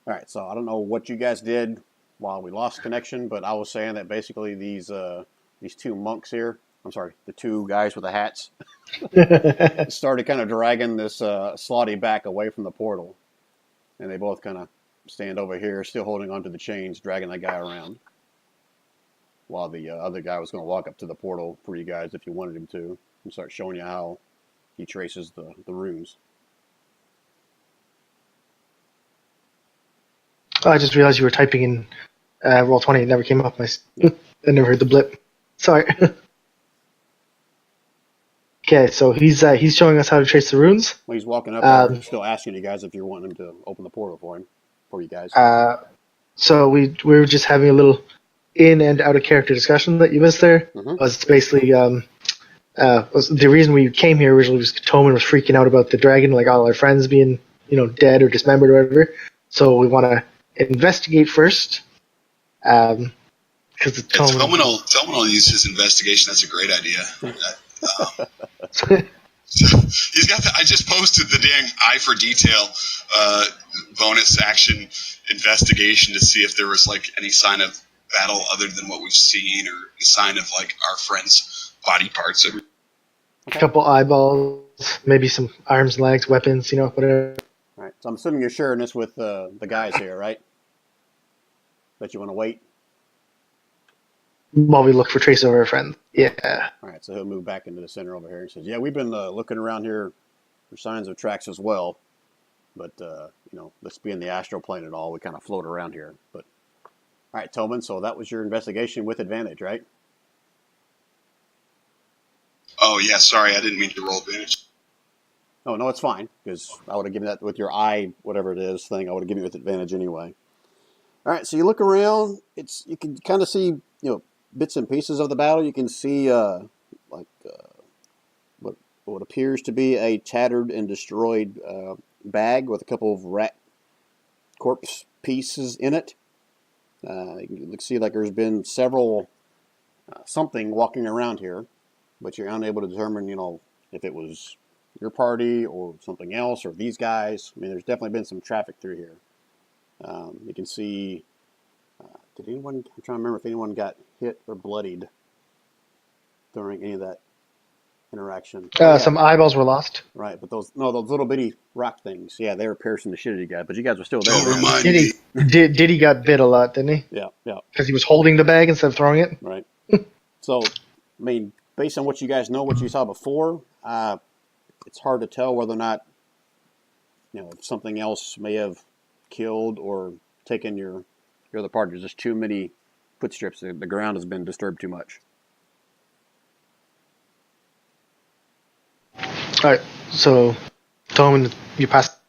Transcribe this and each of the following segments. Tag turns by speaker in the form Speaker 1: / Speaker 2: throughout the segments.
Speaker 1: All right, so I don't know what you guys did while we lost connection, but I was saying that basically these two monks here, I'm sorry, the two guys with the hats, started kind of dragging this Slotty back away from the portal, and they both kind of stand over here, still holding onto the chains, dragging that guy around, while the other guy was going to walk up to the portal for you guys if you wanted him to, and start showing you how he traces the runes.
Speaker 2: Oh, I just realized you were typing in Roll20. It never came up. I never heard the blip. Sorry. Okay, so he's showing us how to trace the runes.
Speaker 1: Well, he's walking up there, still asking you guys if you're wanting him to open the portal for you guys.
Speaker 2: So we were just having a little in and out of character discussion that you missed there.
Speaker 1: Mm-hmm.
Speaker 2: Was basically the reason we came here originally was Toman was freaking out about the dragon, like all our friends being dead or dismembered or whatever. So we want to investigate first. Because
Speaker 3: Toman will use his investigation. That's a great idea. He's got. I just posted the dang eye for detail bonus action investigation to see if there was like any sign of battle other than what we've seen, or a sign of like our friends' body parts.
Speaker 2: A couple eyeballs, maybe some arms, legs, weapons, whatever.
Speaker 1: All right. So I'm assuming you're sharing this with the guys here, right? That you want to wait?
Speaker 2: While we look for traces of our friend. Yeah.
Speaker 1: All right. So he'll move back into the center over here. He says, yeah, we've been looking around here for signs of tracks as well. But, let's be in the astral plane and all. We kind of float around here. But, all right, Toman, so that was your investigation with advantage, right?
Speaker 3: Oh, yeah. Sorry. I didn't mean to roll advantage.
Speaker 1: Oh, no, it's fine. Because I would have given that with your eye, whatever it is, thing. I would have given you with advantage anyway. All right. So you look around. You can kind of see, bits and pieces of the battle. You can see what appears to be a tattered and destroyed bag with a couple of rat corpse pieces in it. You can see like there's been several something walking around here, but you're unable to determine, if it was your party or something else or these guys. I mean, there's definitely been some traffic through here. You can see. I'm trying to remember if anyone got hit or bloodied during any of that interaction.
Speaker 2: Some eyeballs were lost.
Speaker 1: Right, but those little bitty rock things, yeah, they were piercing the shit out of you guys, but you guys were still there.
Speaker 3: Don't remind me.
Speaker 2: Diddy got bit a lot, didn't he?
Speaker 1: Yeah.
Speaker 2: Because he was holding the bag instead of throwing it?
Speaker 1: Right. So, I mean, based on what you guys know, what you saw before, it's hard to tell whether or not, something else may have killed or taken your other party. There's just too many footsteps. The ground has been disturbed too much.
Speaker 2: All right, so Toman, you passed.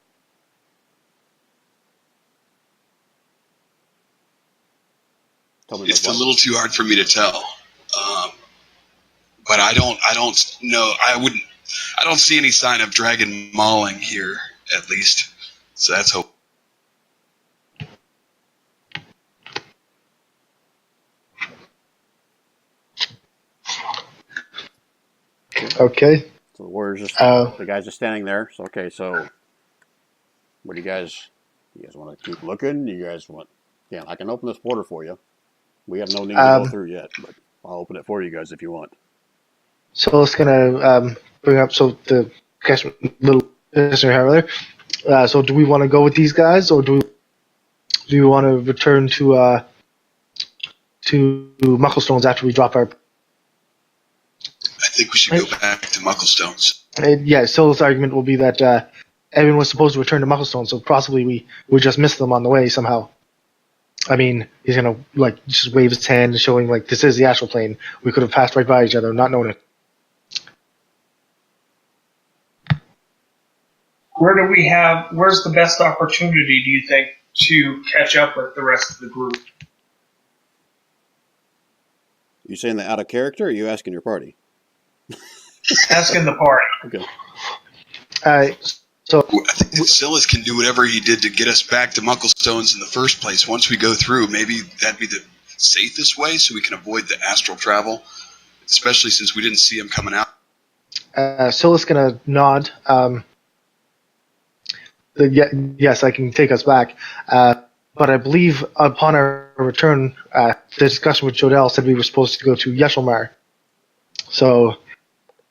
Speaker 3: It's a little too hard for me to tell, but I don't know. I don't see any sign of dragon mauling here, at least. So that's hope.
Speaker 2: Okay.
Speaker 1: So the warriors the guys are standing there. So so what do you guys want to keep looking? You guys want? Yeah, I can open this portal for you. We have no need to go through yet, but I'll open it for you guys if you want.
Speaker 2: So it's gonna bring up the little earlier. So do we want to go with these guys, or do we want to return to Mucklestones after we drop our?
Speaker 3: I think we should go back to Mucklestones.
Speaker 2: Yeah, Sil's argument will be that everyone was supposed to return to Mucklestones, so possibly we just missed them on the way somehow. I mean, he's gonna just wave his hand, showing this is the astral plane. We could have passed right by each other, not known it.
Speaker 4: Where's the best opportunity, do you think, to catch up with the rest of the group?
Speaker 1: You saying that out of character, or are you asking your party?
Speaker 4: Asking the party.
Speaker 1: Okay.
Speaker 2: So
Speaker 3: I think that Silas can do whatever he did to get us back to Mucklestones in the first place. Once we go through, maybe that'd be the safest way, so we can avoid the astral travel, especially since we didn't see him coming out.
Speaker 2: Silas gonna nod. Yes, I can take us back. but I believe upon our return, the discussion with Jodel said we were supposed to go to Yeshelmar. So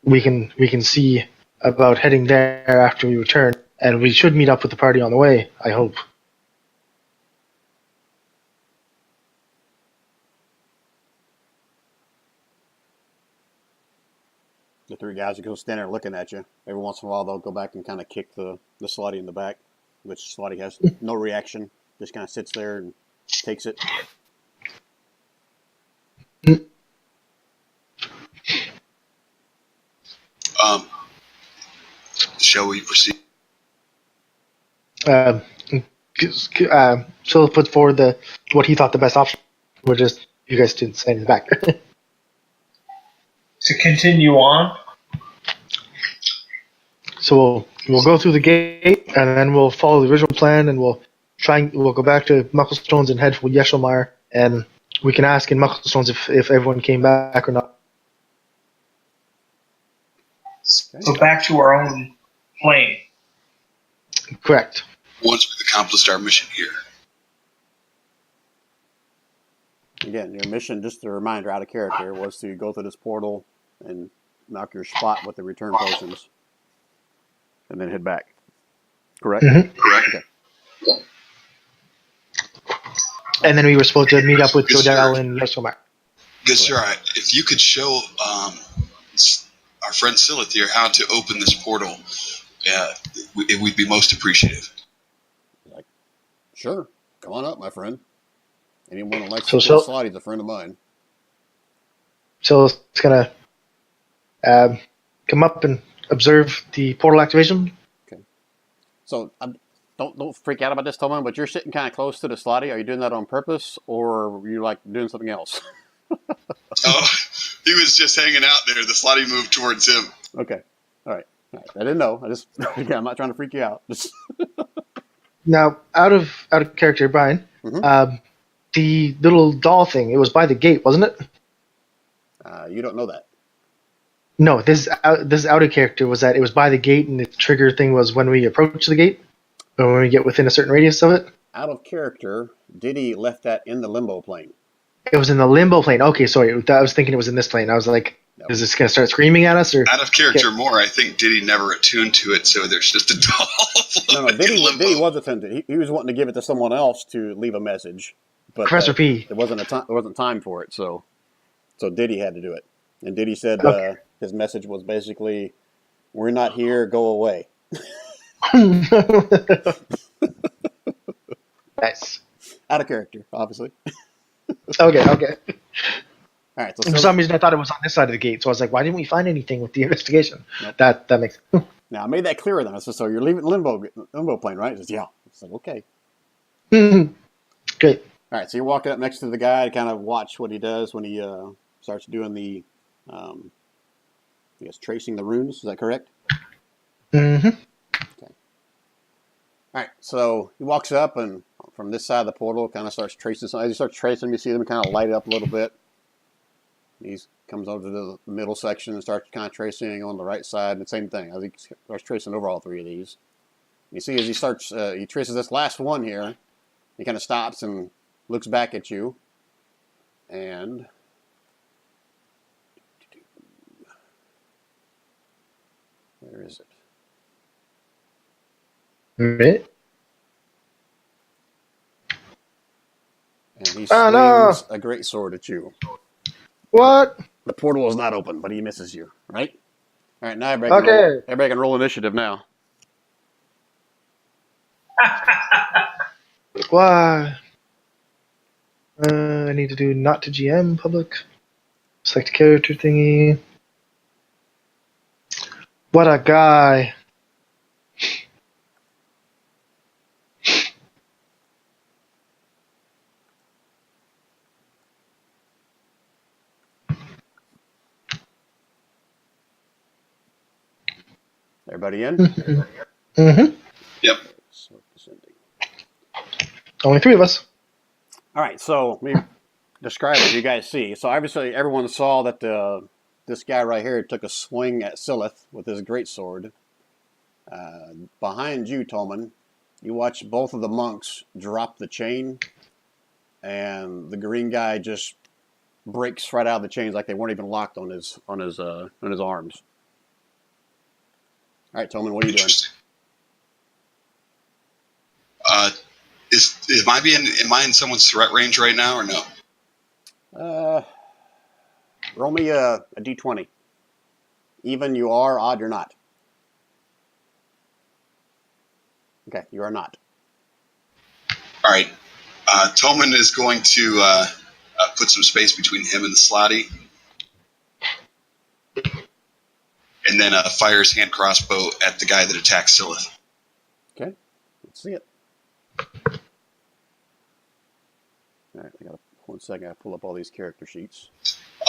Speaker 2: we can see about heading there after we return, and we should meet up with the party on the way, I hope.
Speaker 1: The three guys are going to stand there looking at you. Every once in a while, they'll go back and kind of kick the Slotty in the back, which Slotty has no reaction. Just kind of sits there and takes it.
Speaker 3: Shall we proceed?
Speaker 2: Phil put forward what he thought the best option. We're just, you guys didn't stand in the back.
Speaker 4: To continue on,
Speaker 2: So we'll go through the gate, and then we'll follow the original plan, and we'll go back to Mucklestones and head for Yeshelmar, and we can ask in Mucklestones if everyone came back or not.
Speaker 4: so back to our own plane.
Speaker 2: Correct.
Speaker 3: Once we've accomplished our mission here.
Speaker 1: Again, your mission, just a reminder out of character, was to go through this portal and mark your spot with the return potions, and then head back. Correct?
Speaker 2: Mhm.
Speaker 3: Correct.
Speaker 1: Okay.
Speaker 2: And then we were supposed to meet up with
Speaker 3: Yes,
Speaker 2: Jodel
Speaker 3: sir.
Speaker 2: and Yeshelmar.
Speaker 3: Good sir, if you could show our friend Silith here how to open this portal, it would be most appreciative.
Speaker 1: Like, sure. Come on up, my friend. Anyone who likes
Speaker 2: So
Speaker 1: to kill
Speaker 2: Sil-
Speaker 1: Slotty is a friend of mine.
Speaker 2: So it's gonna come up and observe the portal activation.
Speaker 1: So don't freak out about this, Toman, but you're sitting kind of close to the Slotty. Are you doing that on purpose, or are you like doing something else?
Speaker 3: Oh, he was just hanging out there. The Slotty moved towards him.
Speaker 1: Okay. All right. I didn't know. I just again, I'm not trying to freak you out. Just
Speaker 2: Now, out of character, Brian,
Speaker 1: Mhm.
Speaker 2: the little doll thing, it was by the gate, wasn't it?
Speaker 1: you don't know that.
Speaker 2: No, this out of character was that it was by the gate, and the trigger thing was when we approach the gate, or when we get within a certain radius of it.
Speaker 1: Out of character, Diddy left that in the limbo plane.
Speaker 2: It was in the limbo plane. Okay, sorry, I was thinking it was in this plane. I was like,
Speaker 1: No.
Speaker 2: is this gonna start screaming at us, or?
Speaker 3: Out of character more, I think Diddy never attuned to it, so there's just a doll.
Speaker 1: No,
Speaker 3: floating in limbo.
Speaker 1: Diddy was attended. He was wanting to give it to someone else to leave a message, but
Speaker 2: Professor P.
Speaker 1: there wasn't time for it. So Diddy had to do it, and Diddy said
Speaker 2: Okay.
Speaker 1: his message was basically, "We're not here. Go away."
Speaker 2: Nice.
Speaker 1: Out of character, obviously.
Speaker 2: Okay.
Speaker 1: All right. So
Speaker 2: For some reason, I thought it was on this side of the gate, so I was like, why didn't we find anything with the investigation?
Speaker 1: Nope.
Speaker 2: That makes.
Speaker 1: now I made that clearer then. I said, "So you're leaving limbo plane, right?" He says, "Yeah." It's like, okay.
Speaker 2: Great.
Speaker 1: All right, so you're walking up next to the guy to kind of watch what he does when he starts doing the, I guess, tracing the runes. Is that correct?
Speaker 2: Mm-hmm.
Speaker 1: All right, so he walks up and from this side of the portal kind of starts tracing. As he starts tracing, you see them kind of light up a little bit. He comes over to the middle section and starts kind of tracing on the right side. And the same thing, as he starts tracing over all three of these. You see as he starts, he traces this last one here. He kind of stops and looks back at you. And where is it?
Speaker 2: Right.
Speaker 1: And he swings
Speaker 2: Oh, no.
Speaker 1: a great sword at you.
Speaker 2: What?
Speaker 1: The portal is not open, but he misses you, right? All right, now everybody can roll initiative now.
Speaker 2: Why? I need to do not to GM public. Select character thingy. What a guy.
Speaker 1: Everybody in?
Speaker 2: Mm-hmm.
Speaker 3: Yep.
Speaker 1: So descending.
Speaker 2: Only three of us.
Speaker 1: All right, so let me describe what you guys see. So obviously everyone saw that this guy right here took a swing at Silith with his greatsword. Behind you, Tolman, You watch both of the monks drop the chain, and the green guy just breaks right out of the chains like they weren't even locked on his arms. All right, Tolman, what are you doing?
Speaker 3: Interesting. Am I in someone's threat range right now or no?
Speaker 1: Roll me a d20. Even you are, odd you're not. Okay, you are not.
Speaker 3: All right. Toman is going to put some space between him and the Slotty, and then fires hand crossbow at the guy that attacked Silith.
Speaker 1: Okay, let's see it. All right, I got 1 second. I pull up all these character sheets.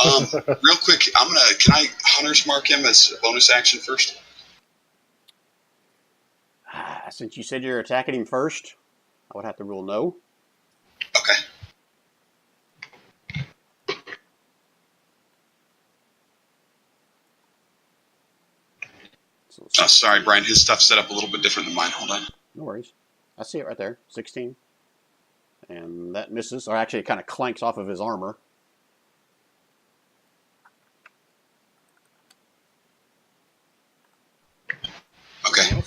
Speaker 3: Real quick, can I Hunter's mark him as a bonus action first?
Speaker 1: Since you said you're attacking him first, I would have to rule no.
Speaker 3: Okay. Oh, sorry, Brian. His stuff's set up a little bit different than mine. Hold on.
Speaker 1: No worries. I see it right there. 16. And that misses, or actually it kind of clanks off of his armor.
Speaker 3: Okay.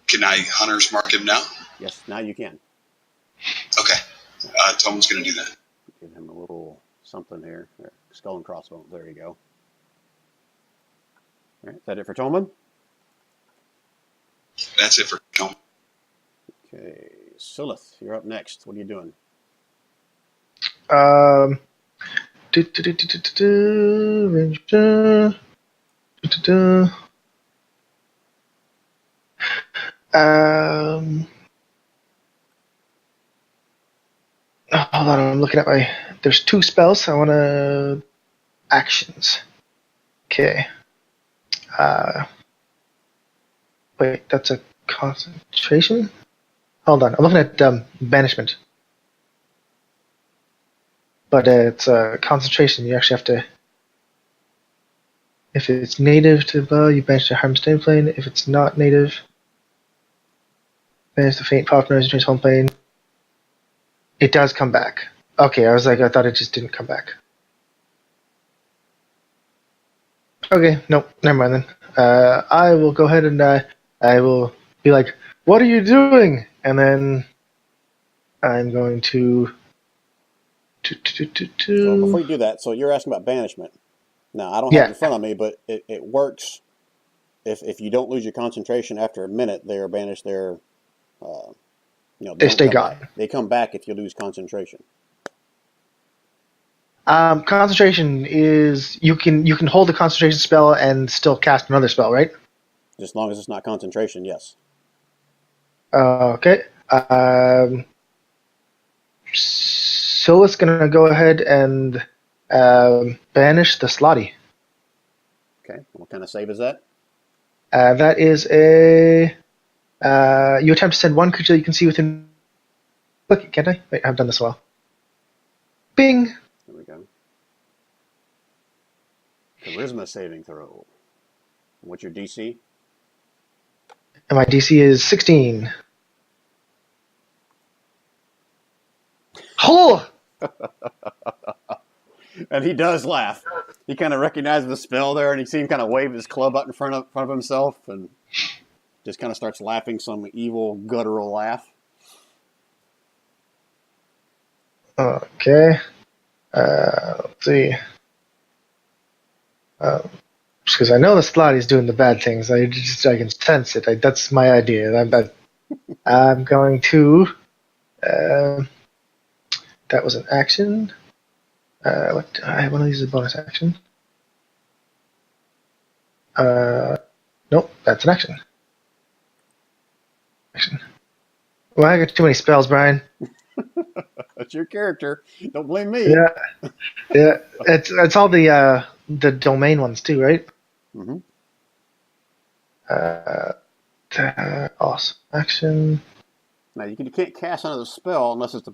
Speaker 3: Can I Hunter's mark him now?
Speaker 1: Yes, now you can.
Speaker 3: Okay. Toman's going to do that.
Speaker 1: Give him a little something here. There, skull and crossbones. There you go. All right, is that it for Toman?
Speaker 3: That's it for Toman.
Speaker 1: Okay, Silith, you're up next. What are you doing?
Speaker 2: Hold on, I'm looking at my. There's 2 spells. I want to actions. Okay. Wait, that's a concentration. Hold on, I'm looking at banishment, but it's concentration. You actually have to. If it's native to Bow, you banish the harm stain plane. If it's not native, banish the faint pop noise between home plane. It does come back. Okay, I thought it just didn't come back. Okay, nope, never mind then. I will go ahead and I will be like, "What are you doing?" And then I'm going to.
Speaker 1: Well, before you do that, so you're asking about banishment. Now, I don't have it in front of me, but it works. If you don't lose your concentration after a minute, they are banished. They
Speaker 2: stay gone.
Speaker 1: They come back if you lose concentration.
Speaker 2: Concentration is you can hold the concentration spell and still cast another spell, right?
Speaker 1: Just as long as it's not concentration, yes.
Speaker 2: Okay. Silith's gonna go ahead and banish the Slotty.
Speaker 1: Okay. What kind of save is that?
Speaker 2: That is a. You attempt to send one creature you can see within. Look, can't I? Wait, I've done this well. Bing.
Speaker 1: There we go. Charisma saving throw. What's your DC?
Speaker 2: And my DC is 16. Oh!
Speaker 1: And he does laugh. He kind of recognizes the spell there, and you see him kind of wave his club out in front of himself, and just kind of starts laughing some evil, guttural laugh.
Speaker 2: Okay. Let's see. Just because I know the Slotty's doing the bad things, I can sense it. That's my idea. I'm going to. That was an action. What? I want to use a bonus action. Nope, that's an action. Well, I got too many spells, Brian.
Speaker 1: That's your character. Don't blame me.
Speaker 2: Yeah. It's all the domain ones too, right?
Speaker 1: Mm-hmm.
Speaker 2: Awesome action.
Speaker 1: Now you can't cast another spell unless it's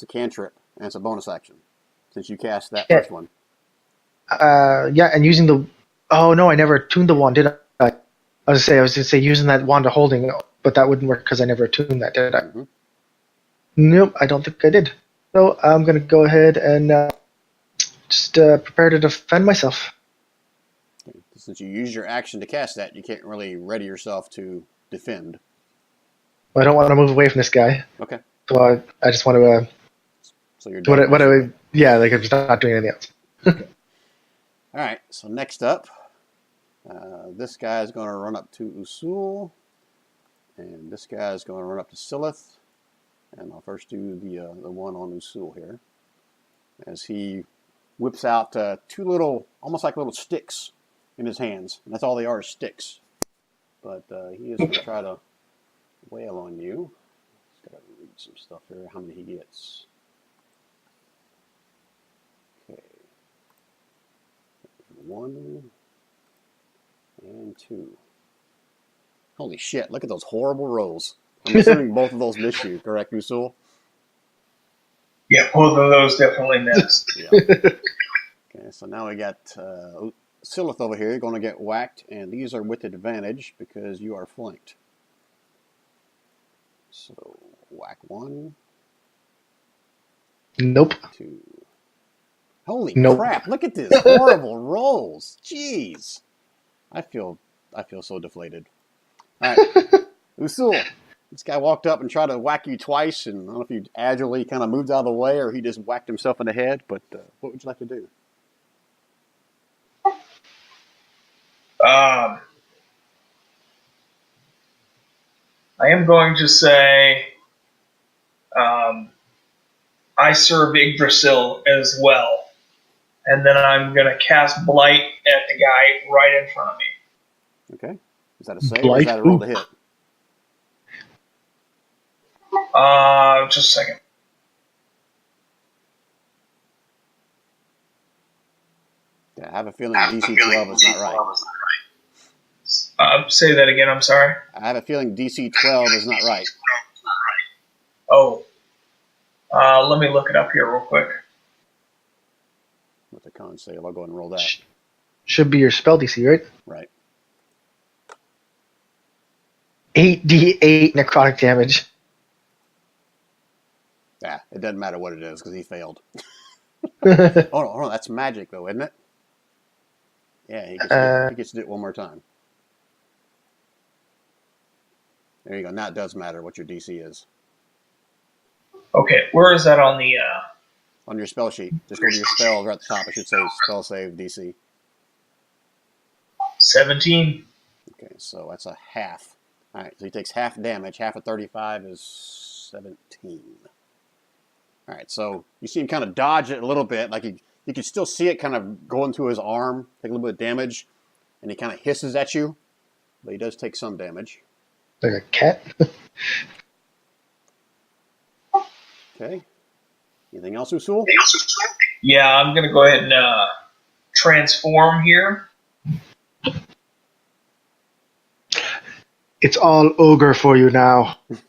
Speaker 1: a cantrip, and it's a bonus action. Since you cast that first one.
Speaker 2: Yeah, and using the. Oh no, I never tuned the wand, did I? I was gonna say using that wand to holding, but but that wouldn't work because I never attuned that, did I?
Speaker 1: Mm-hmm.
Speaker 2: Nope, I don't think I did. So I'm going to go ahead and just prepare to defend myself.
Speaker 1: Since you use your action to cast that, you can't really ready yourself to defend.
Speaker 2: I don't want to move away from this guy.
Speaker 1: Okay.
Speaker 2: So I just want to.
Speaker 1: So you're done.
Speaker 2: Like I'm just not doing anything else.
Speaker 1: Okay. All right. So next up, this guy is going to run up to Usul, and this guy is going to run up to Silith. And I'll first do the one on Usul here, as he whips out two little, almost like little sticks in his hands. And that's all they are, is sticks. But he is going to try to wail on you. Just got to read some stuff here, how many he gets. Okay. 1 and 2. Holy shit, look at those horrible rolls. I'm assuming both of those miss you, correct, Usul?
Speaker 4: Yeah, both of those definitely missed.
Speaker 1: Yeah. Okay, so now we got Silith over here going to get whacked, and these are with advantage because you are flanked. So, whack 1,
Speaker 2: Nope.
Speaker 1: 2. Holy
Speaker 2: Nope.
Speaker 1: crap, look at this horrible rolls. Jeez. I feel so deflated. All right, Usul. This guy walked up and tried to whack you twice, and I don't know if you agilely kind of moved out of the way or he just whacked himself in the head, but what would you like to do?
Speaker 4: I am going to say I serve Yggdrasil as well. And then I'm going to cast Blight at the guy right in front of me.
Speaker 1: Okay. Is that a save or is that a roll to hit?
Speaker 4: Just a second.
Speaker 1: Yeah, I have a feeling DC 12 is not right.
Speaker 4: Say that again, I'm sorry.
Speaker 1: I have a feeling DC 12 is not right.
Speaker 4: Oh. Let me look it up here real quick.
Speaker 1: With the con save, I'll go ahead and roll that.
Speaker 2: Should be your spell DC, right?
Speaker 1: Right.
Speaker 2: 8d8 necrotic damage.
Speaker 1: Yeah, it doesn't matter what it is because he failed. Hold on, that's magic though, isn't it? Yeah, he gets to do it one more time. There you go. Now it does matter what your DC is.
Speaker 4: Okay, where is that on the...
Speaker 1: On your spell sheet. Just go to your spells right at the top. It should say spell save DC.
Speaker 4: 17.
Speaker 1: Okay, so that's a half. All right, so he takes half damage. Half of 35 is 17. All right, so you see him kind of dodge it a little bit. Like you can still see it kind of go into his arm, take a little bit of damage, and he kind of hisses at you, but he does take some damage.
Speaker 2: Like a cat?
Speaker 1: Okay. Anything else, Usul?
Speaker 4: Yeah, I'm going to go ahead and transform here.
Speaker 2: It's all ogre for you now.
Speaker 1: Is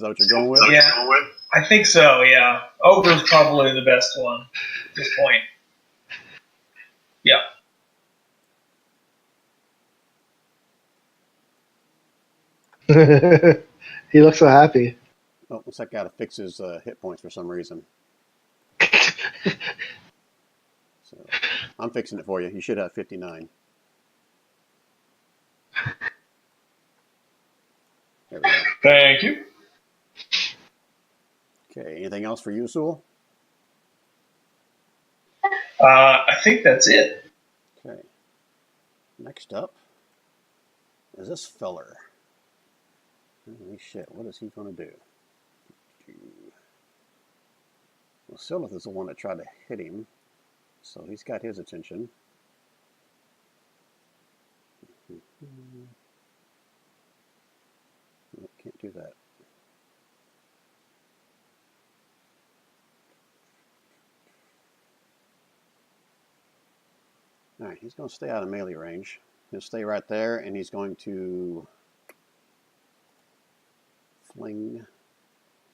Speaker 1: that what you're going with?
Speaker 4: Yeah, I think so, yeah. Ogre's probably the best one at this point. Yeah.
Speaker 2: He looks so happy.
Speaker 1: Oh, looks like I got to fix his hit points for some reason. So I'm fixing it for you. You should have 59. There we go.
Speaker 4: Thank you.
Speaker 1: Okay, anything else for you, Usul?
Speaker 4: I think that's it.
Speaker 1: Okay. Next up is this feller. Holy shit, what is he going to do? Well, Silith is the one that tried to hit him, so he's got his attention. Nope, can't do that. Alright, he's going to stay out of melee range. He'll stay right there, and he's going to fling.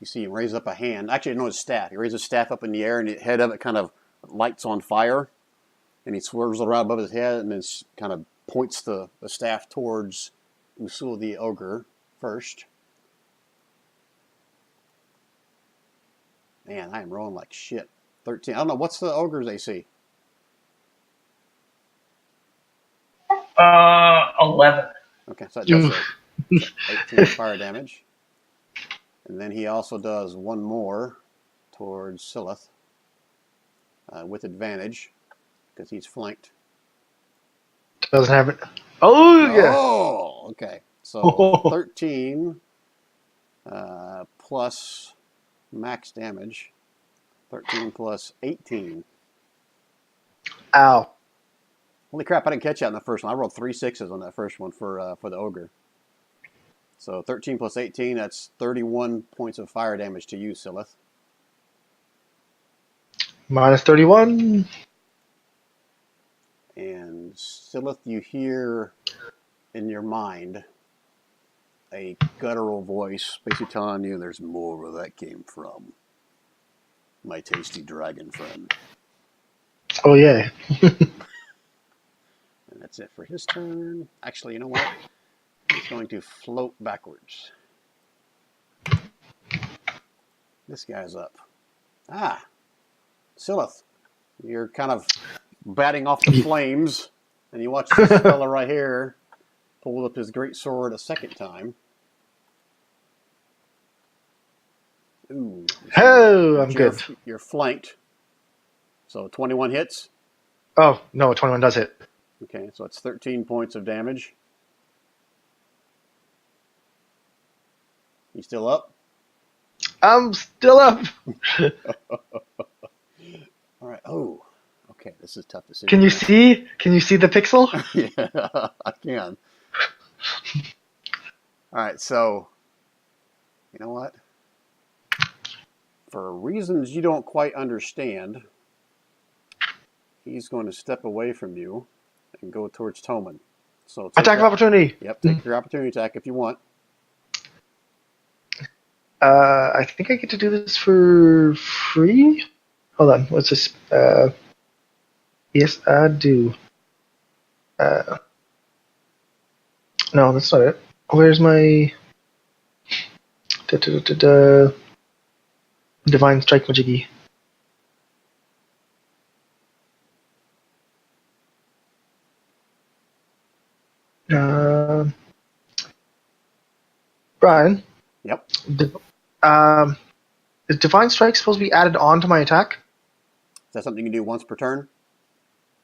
Speaker 1: You see him raise up a hand. Actually, no, his staff. He raises his staff up in the air, and the head of it kind of lights on fire. And he swirls around above his head and then kind of points the staff towards Usul the Ogre first. Man, I am rolling like shit. 13. I don't know. What's the Ogre's AC?
Speaker 4: 11.
Speaker 1: Okay, so that does hit. So 18 fire damage. And then he also does one more towards Silith with advantage because he's flanked.
Speaker 2: Doesn't have it. Oh, yeah.
Speaker 1: Oh, okay. So 13 plus max damage. 13 plus 18.
Speaker 2: Ow.
Speaker 1: Holy crap, I didn't catch that in the first one. I rolled 3 6s on that first one for the Ogre. So 13 plus 18, that's 31 points of fire damage to you, Silith.
Speaker 2: Minus 31.
Speaker 1: And Silith, you hear in your mind a guttural voice basically telling you there's more where that came from. My tasty dragon friend.
Speaker 2: Oh, yeah.
Speaker 1: And that's it for his turn. Actually, you know what? He's going to float backwards. This guy's up. Ah, Silith, you're kind of batting off the flames, and you watch this fella right here pull up his great sword a second time. Ooh.
Speaker 2: Oh, I'm good.
Speaker 1: You're flanked. So 21 hits.
Speaker 2: Oh, no, 21 does hit.
Speaker 1: Okay, so it's 13 points of damage. You still up?
Speaker 2: I'm still up.
Speaker 1: All right. Oh, okay. This is a tough decision.
Speaker 2: Can you see? Can you see the pixel?
Speaker 1: Yeah, I can. All right. So, you know what? For reasons you don't quite understand, he's going to step away from you and go towards Toman. So
Speaker 2: Attack of opportunity.
Speaker 1: Yep. Take your opportunity attack if you want.
Speaker 2: I think I get to do this for free. Hold on. What's this? Yes, I do. No, that's not it. Where's my Divine Strike Majiggy? Brian.
Speaker 1: Yep.
Speaker 2: Is Divine Strike supposed to be added on to my attack?
Speaker 1: Is that something you can do once per turn?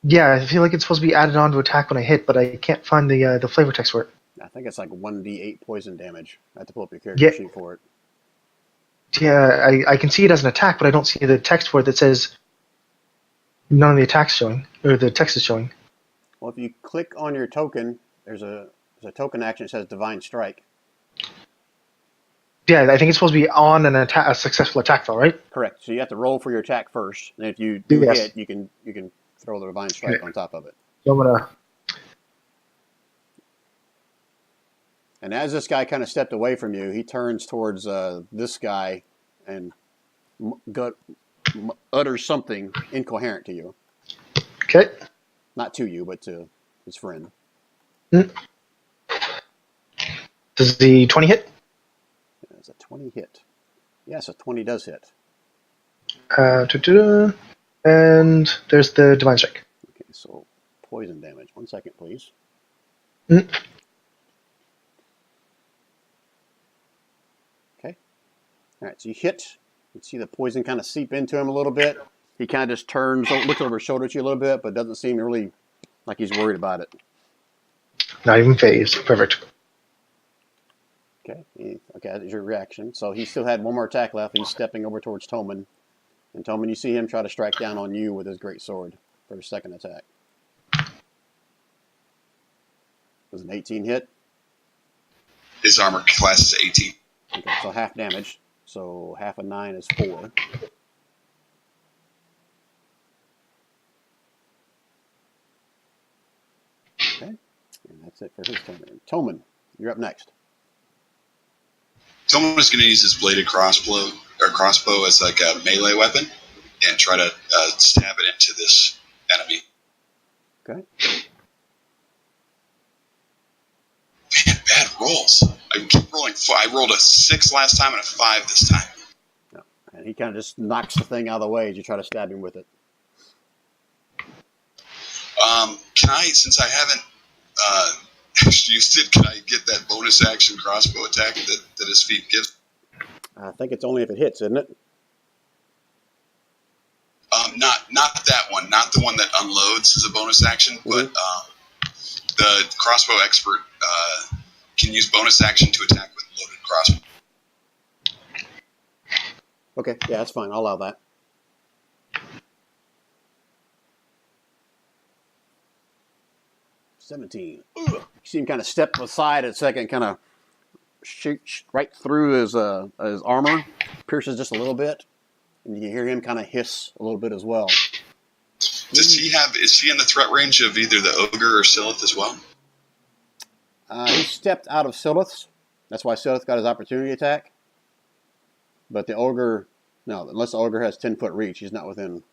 Speaker 2: Yeah, I feel like it's supposed to be added on to attack when I hit, but I can't find the flavor text for it.
Speaker 1: I think it's like 1d8 poison damage. I have to pull up your character sheet for it.
Speaker 2: Yeah, I can see it as an attack, but I don't see the text for it that says none of the attacks showing, or the text is showing.
Speaker 1: Well, if you click on your token, there's a token action that says Divine Strike.
Speaker 2: Yeah, I think it's supposed to be on a successful attack, though, right?
Speaker 1: Correct. So you have to roll for your attack first, and if you do hit, you can throw the Divine Strike on top of it.
Speaker 2: So I'm gonna.
Speaker 1: And as this guy kind of stepped away from you, he turns towards this guy and utters something incoherent to you.
Speaker 2: Okay.
Speaker 1: Not to you, but to his friend.
Speaker 2: Does the 20 hit?
Speaker 1: It's a 20 hit. Yes, a 20 does hit.
Speaker 2: And there's the Divine Strike.
Speaker 1: Okay, so poison damage. 1 second, please. Okay. All right, so you hit. You see the poison kind of seep into him a little bit. He kind of just turns, looks over his shoulder at you a little bit, but doesn't seem really like he's worried about it.
Speaker 2: Not even phased. Perfect.
Speaker 1: Okay, that's your reaction. So he still had one more attack left. He's stepping over towards Toman. And Toman, you see him try to strike down on you with his great sword for his second attack. Was an 18 hit?
Speaker 3: His armor class is 18.
Speaker 1: Okay, so half damage. So half of 9 is 4. Okay, and that's it for his turn. Toman, you're up next.
Speaker 3: Someone is going to use his bladed crossbow as like a melee weapon and try to stab it into this enemy.
Speaker 1: Okay.
Speaker 3: Man, bad rolls. I keep rolling. I rolled a 6 last time and a 5 this time.
Speaker 1: No. And he kind of just knocks the thing out of the way as you try to stab him with it.
Speaker 3: Can I, since I haven't used it, can I get that bonus action crossbow attack that his feet gives?
Speaker 1: I think it's only if it hits, isn't it?
Speaker 3: Not that one, not the one that unloads as a bonus action, but the crossbow expert can use bonus action to attack with loaded crossbow.
Speaker 1: Okay, yeah, that's fine. I'll allow that. $17. Ugh. You see him kind of step aside a second, kind of shoot right through his armor, pierces just a little bit, and you can hear him kind of hiss a little bit as well.
Speaker 3: Is he in the threat range of either the ogre or Silith as well?
Speaker 1: He stepped out of Silith's. That's why Silith got his opportunity attack. But the ogre, no, unless the ogre has 10-foot reach, he's not within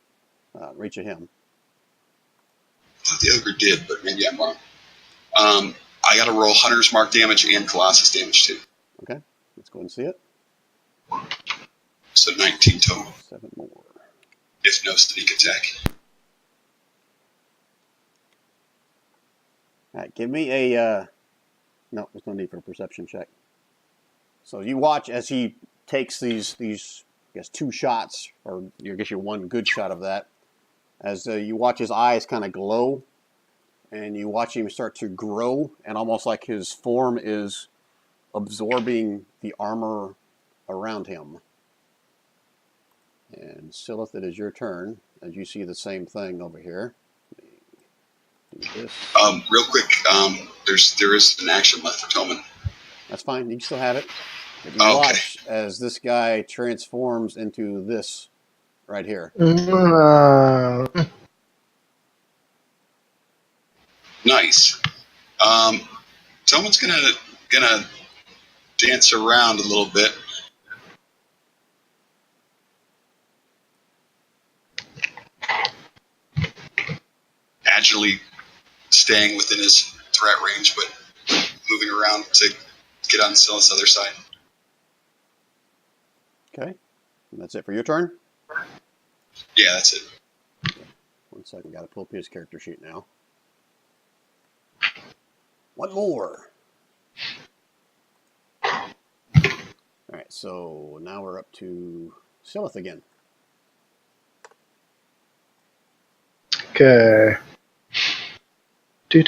Speaker 1: reach of him.
Speaker 3: I thought the ogre did, but maybe I'm wrong. I got to roll Hunter's Mark damage and Colossus damage too.
Speaker 1: Okay, let's go and see it.
Speaker 3: So 19 total.
Speaker 1: 7 more.
Speaker 3: If no sneak attack.
Speaker 1: All right, give me a... no, there's no need for a perception check. So you watch as he takes these I guess, 2 shots, or I guess your one good shot of that, as you watch his eyes kind of glow, and you watch him start to grow, and almost like his form is absorbing the armor around him. And Silith, it is your turn, as you see the same thing over here. Do this.
Speaker 3: Real quick, there is an action left for Toman.
Speaker 1: That's fine. You can still have it. But you
Speaker 3: Okay.
Speaker 1: watch as this guy transforms into this right here.
Speaker 3: Nice. Toman's gonna dance around a little bit. Agilely staying within his threat range, but moving around to get on Silith's other side.
Speaker 1: Okay. And that's it for your turn?
Speaker 3: Yeah, that's it.
Speaker 1: 1 second. Got to pull up his character sheet now. 1 more. All right. So now we're up to Silith again.
Speaker 2: Okay. Do.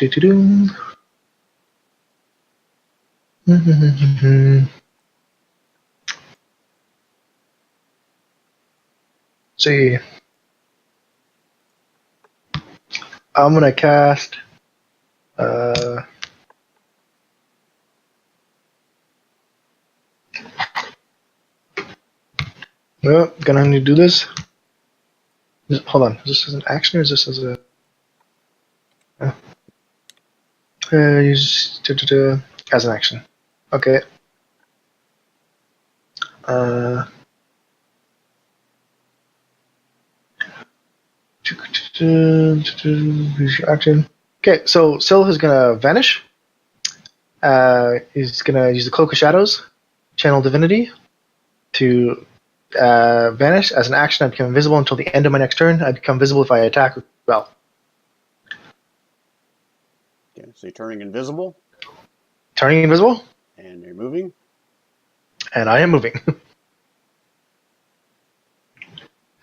Speaker 2: See. I'm gonna cast well, gonna need to do this. Hold on, is this as an action or is this as a use as an action? Okay. Use your action. Okay, so Silith is gonna vanish. He's gonna use the Cloak of Shadows, channel Divinity, to vanish. As an action, I become invisible until the end of my next turn. I become visible if I attack with spell.
Speaker 1: Okay. So you're turning invisible,
Speaker 2: Turning invisible,
Speaker 1: and you're moving.
Speaker 2: and I am moving.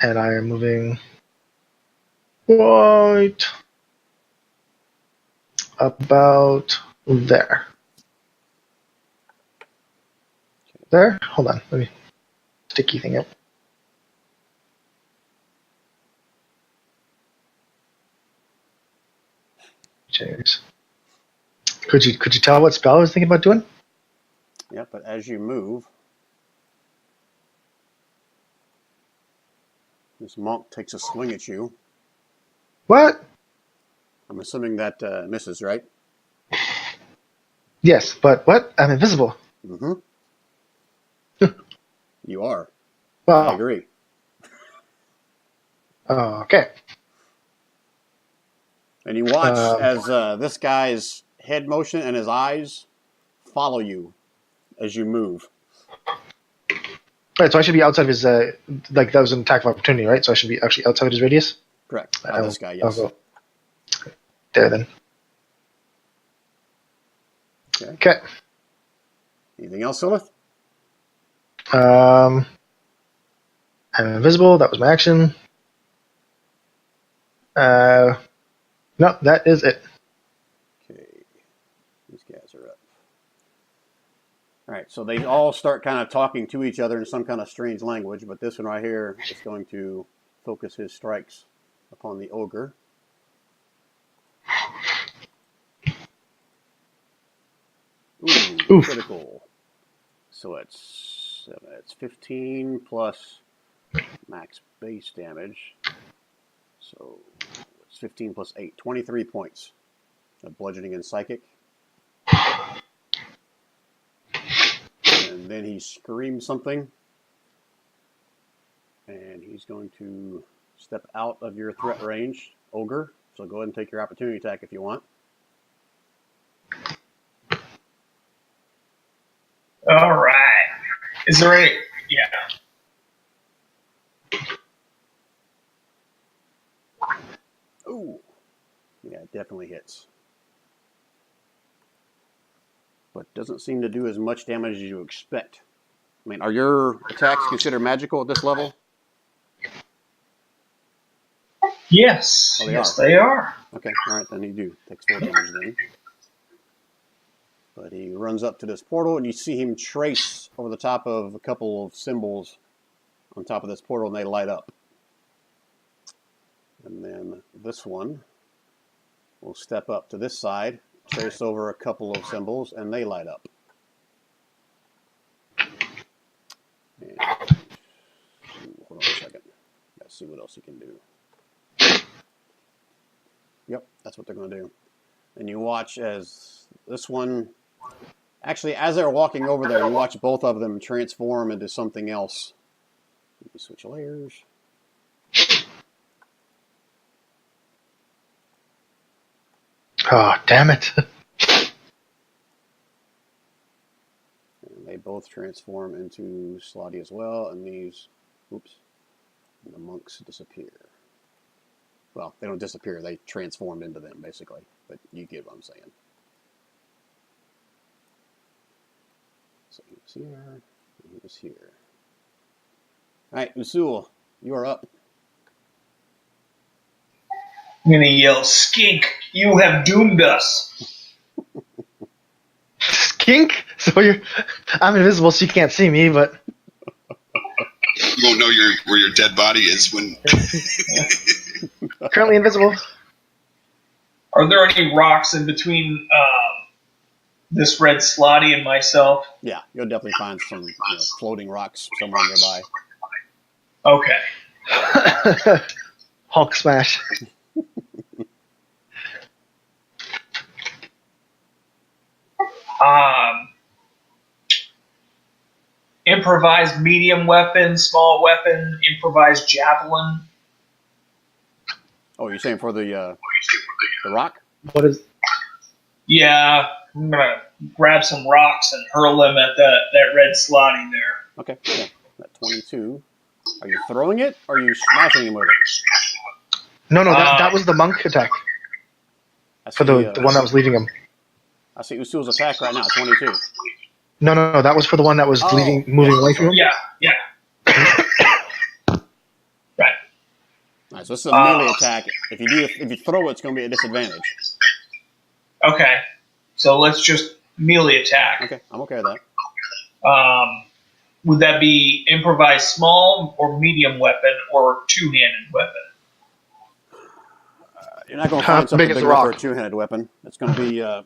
Speaker 2: And I am moving right about there. There? Hold on. Let me sticky thing up. Jeez. Could you tell what spell I was thinking about doing?
Speaker 1: Yep. But as you move, this monk takes a swing at you.
Speaker 2: What?
Speaker 1: I'm assuming that misses, right?
Speaker 2: Yes, but what? I'm invisible.
Speaker 1: Mm-hmm. You are. I
Speaker 2: Well,
Speaker 1: agree.
Speaker 2: okay.
Speaker 1: And you watch as this guy's head motion and his eyes follow you as you move.
Speaker 2: Right, so I should be outside of his like that was an attack of opportunity, right? So I should be actually outside of his radius.
Speaker 1: Correct. This guy,
Speaker 2: I'll
Speaker 1: yes.
Speaker 2: go there then.
Speaker 1: Okay.
Speaker 2: Okay.
Speaker 1: Anything else, Silith?
Speaker 2: I'm invisible. That was my action. No, that is it.
Speaker 1: Okay. These guys are up. All right, so they all start kind of talking to each other in some kind of strange language, but this one right here is going to focus his strikes upon the ogre. Ooh, critical. So it's 15 plus max base damage. So it's 15 plus 8, 23 points of bludgeoning and psychic. And then he screams something. And he's going to step out of your threat range, ogre. So go ahead and take your opportunity attack if you want.
Speaker 4: All right. Is there any? Yeah.
Speaker 1: Ooh. Yeah, it definitely hits. But doesn't seem to do as much damage as you expect. I mean, are your attacks considered magical at this level?
Speaker 4: Yes.
Speaker 1: Oh,
Speaker 4: They are.
Speaker 1: Okay, all right, then you do. Takes 4 damage then. But he runs up to this portal, and you see him trace over the top of a couple of symbols on top of this portal, and they light up. And then this one will step up to this side, trace over a couple of symbols, and they light up. And, hold on a second. Let's see what else he can do. Yep, that's what they're going to do. And you watch as this one, actually, as they're walking over there, you watch both of them transform into something else. Let me switch layers.
Speaker 2: Oh, damn it.
Speaker 1: And they both transform into Slotty as well, and these, oops, and the monks disappear. Well, they don't disappear, they transformed into them, basically. But you get what I'm saying. So he was here, and he was here. All right, Usul, you are up.
Speaker 4: I'm going to yell, "Skink, you have doomed us."
Speaker 2: Skink? So I'm invisible, so you can't see me, but
Speaker 3: You won't know where your dead body is when.
Speaker 2: currently invisible.
Speaker 4: Are there any rocks in between this red slotty and myself?
Speaker 1: Yeah, you'll definitely find some floating rocks somewhere nearby.
Speaker 4: Okay.
Speaker 2: Hulk smash.
Speaker 4: Improvised medium weapon, small weapon, improvised javelin.
Speaker 1: Oh, you're saying for the rock?
Speaker 2: What is?
Speaker 4: Yeah, I'm gonna grab some rocks and hurl them at that red slotty there.
Speaker 1: Okay, yeah, that 22. Are you throwing it, or are you smashing him with it?
Speaker 2: No, that was the monk attack for the one that was leaving him.
Speaker 1: I see Usul's attack right now, 22.
Speaker 2: No, that was for the one that was moving away from him.
Speaker 4: Yeah. Right.
Speaker 1: All right, so this is a melee attack. If you throw it, it's going to be a disadvantage.
Speaker 4: Okay. So let's just melee attack.
Speaker 1: Okay, I'm okay with that.
Speaker 4: Would that be improvised small or medium weapon or two-handed weapon?
Speaker 1: You're not going to find something
Speaker 2: big as
Speaker 1: big
Speaker 2: a
Speaker 1: enough for
Speaker 2: rock.
Speaker 1: a two-handed weapon. It's going to be, I'm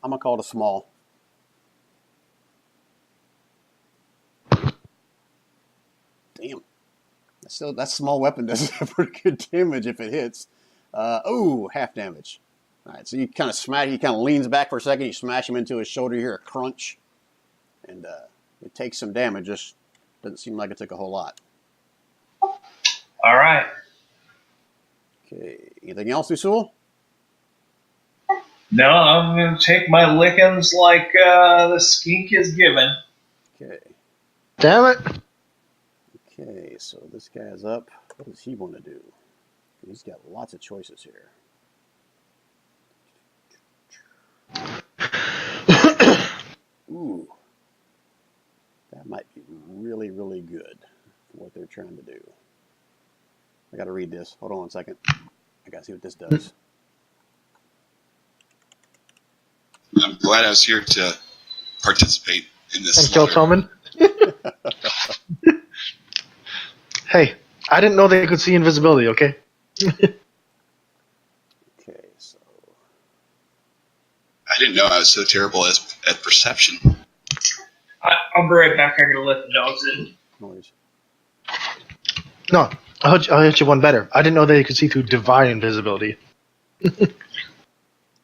Speaker 1: going to call it a small. Damn. That small weapon does pretty good damage if it hits. Half damage. All right, so you kind of smash, he kind of leans back for a second, you smash him into his shoulder, you hear a crunch, and it takes some damage, just doesn't seem like it took a whole lot.
Speaker 4: All right.
Speaker 1: Okay, anything else, Usul?
Speaker 4: No, I'm going to take my lickings like the skink is given.
Speaker 1: Okay.
Speaker 2: Damn it!
Speaker 1: Okay, so this guy's up. What does he want to do? He's got lots of choices here. Ooh. That might be really, really good for what they're trying to do. I got to read this. Hold on 1 second. I got to see what this does.
Speaker 3: I'm glad I was here to participate in this.
Speaker 2: And kill
Speaker 3: slaughter.
Speaker 2: Tolman. Hey, I didn't know they could see invisibility. Okay.
Speaker 1: Okay, so
Speaker 3: I didn't know I was so terrible at perception.
Speaker 4: I'll be right back. I gotta let the dogs in.
Speaker 1: noise.
Speaker 2: No, I'll hit you one better. I didn't know they could see through divine invisibility.
Speaker 1: Okay,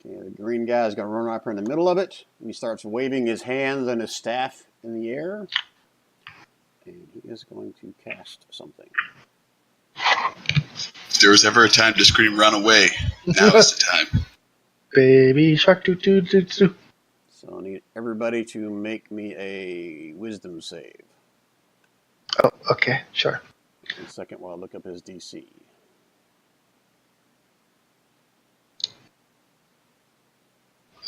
Speaker 1: the green guy is going to run right up in the middle of it. And he starts waving his hands and his staff in the air. And he is going to cast something.
Speaker 3: If there was ever a time to scream "run away," now is the time.
Speaker 2: Baby shark doo doo doo doo.
Speaker 1: So I need everybody to make me a wisdom save.
Speaker 2: Oh, okay, sure.
Speaker 1: 1 second while I look up his DC.
Speaker 3: I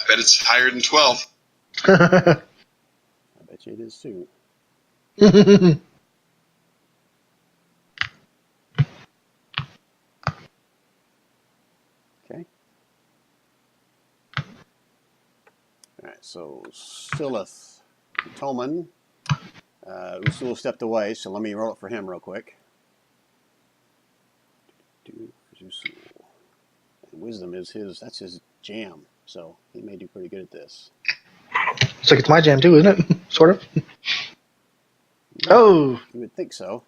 Speaker 3: bet it's higher than 12.
Speaker 1: I bet you it is too. Okay. Alright, so Silith and Tolman. Usul stepped away, so let me roll it for him real quick. Usul. And wisdom is that's his jam, so he may do pretty good at this.
Speaker 2: Looks like it's my jam too, isn't it? Sort of. Oh,
Speaker 1: You would think so.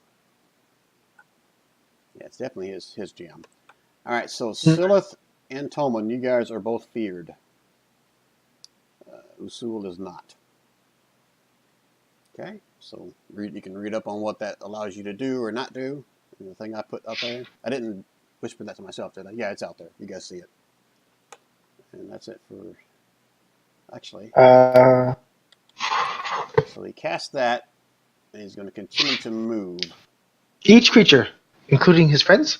Speaker 1: Yeah, it's definitely his jam. Alright, so Silith and Tolman, you guys are both feared. Usul is not. Okay, so you can read up on what that allows you to do or not do. And the thing I put up there. I didn't whisper that to myself, did I? Yeah, it's out there. You guys see it. And that's it for... Actually, so he cast that, and he's going to continue to move.
Speaker 2: each creature, including his friends.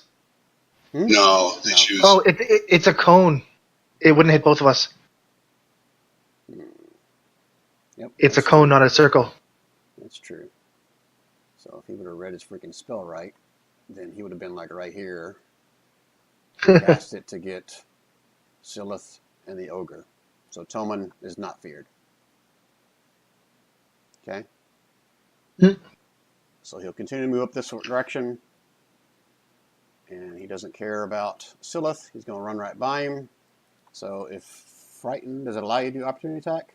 Speaker 3: No, they
Speaker 1: No.
Speaker 3: choose.
Speaker 2: Oh, it's a cone. It wouldn't hit both of us.
Speaker 1: Yep,
Speaker 2: It's a
Speaker 1: that's
Speaker 2: cone,
Speaker 1: true.
Speaker 2: not a circle.
Speaker 1: That's true. So if he would have read his freaking spell right, then he would have been like right here. Cast it to get Silith and the ogre. So Toman is not feared. Okay? So he'll continue to move up this direction. And he doesn't care about Silith. He's going to run right by him. So if frightened, does it allow you to do opportunity attack?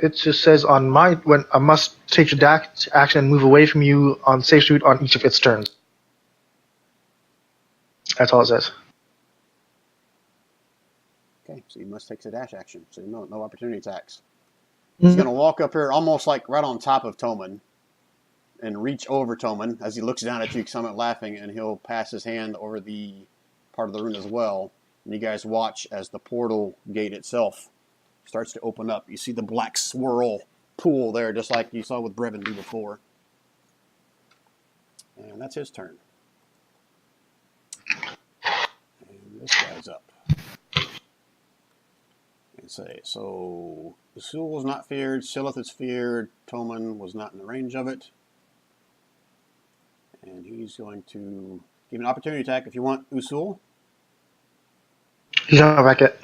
Speaker 2: It just says on when I must take your action and move away from you on safe shoot on each of its turns. That's all it says.
Speaker 1: Okay, so he must take the dash action. So no opportunity attacks. He's going to walk up here almost like right on top of Toman and reach over Toman as he looks down at you, somewhat laughing, and he'll pass his hand over the part of the room as well. And you guys watch as the portal gate itself starts to open up. You see the black swirl pool there, just like you saw with Brevin do before. And that's his turn. And this guy's up. And say, so Usul was not feared, Silith is feared, Toman was not in the range of it. And he's going to give an opportunity attack if you want Usul.
Speaker 2: He's not back yet.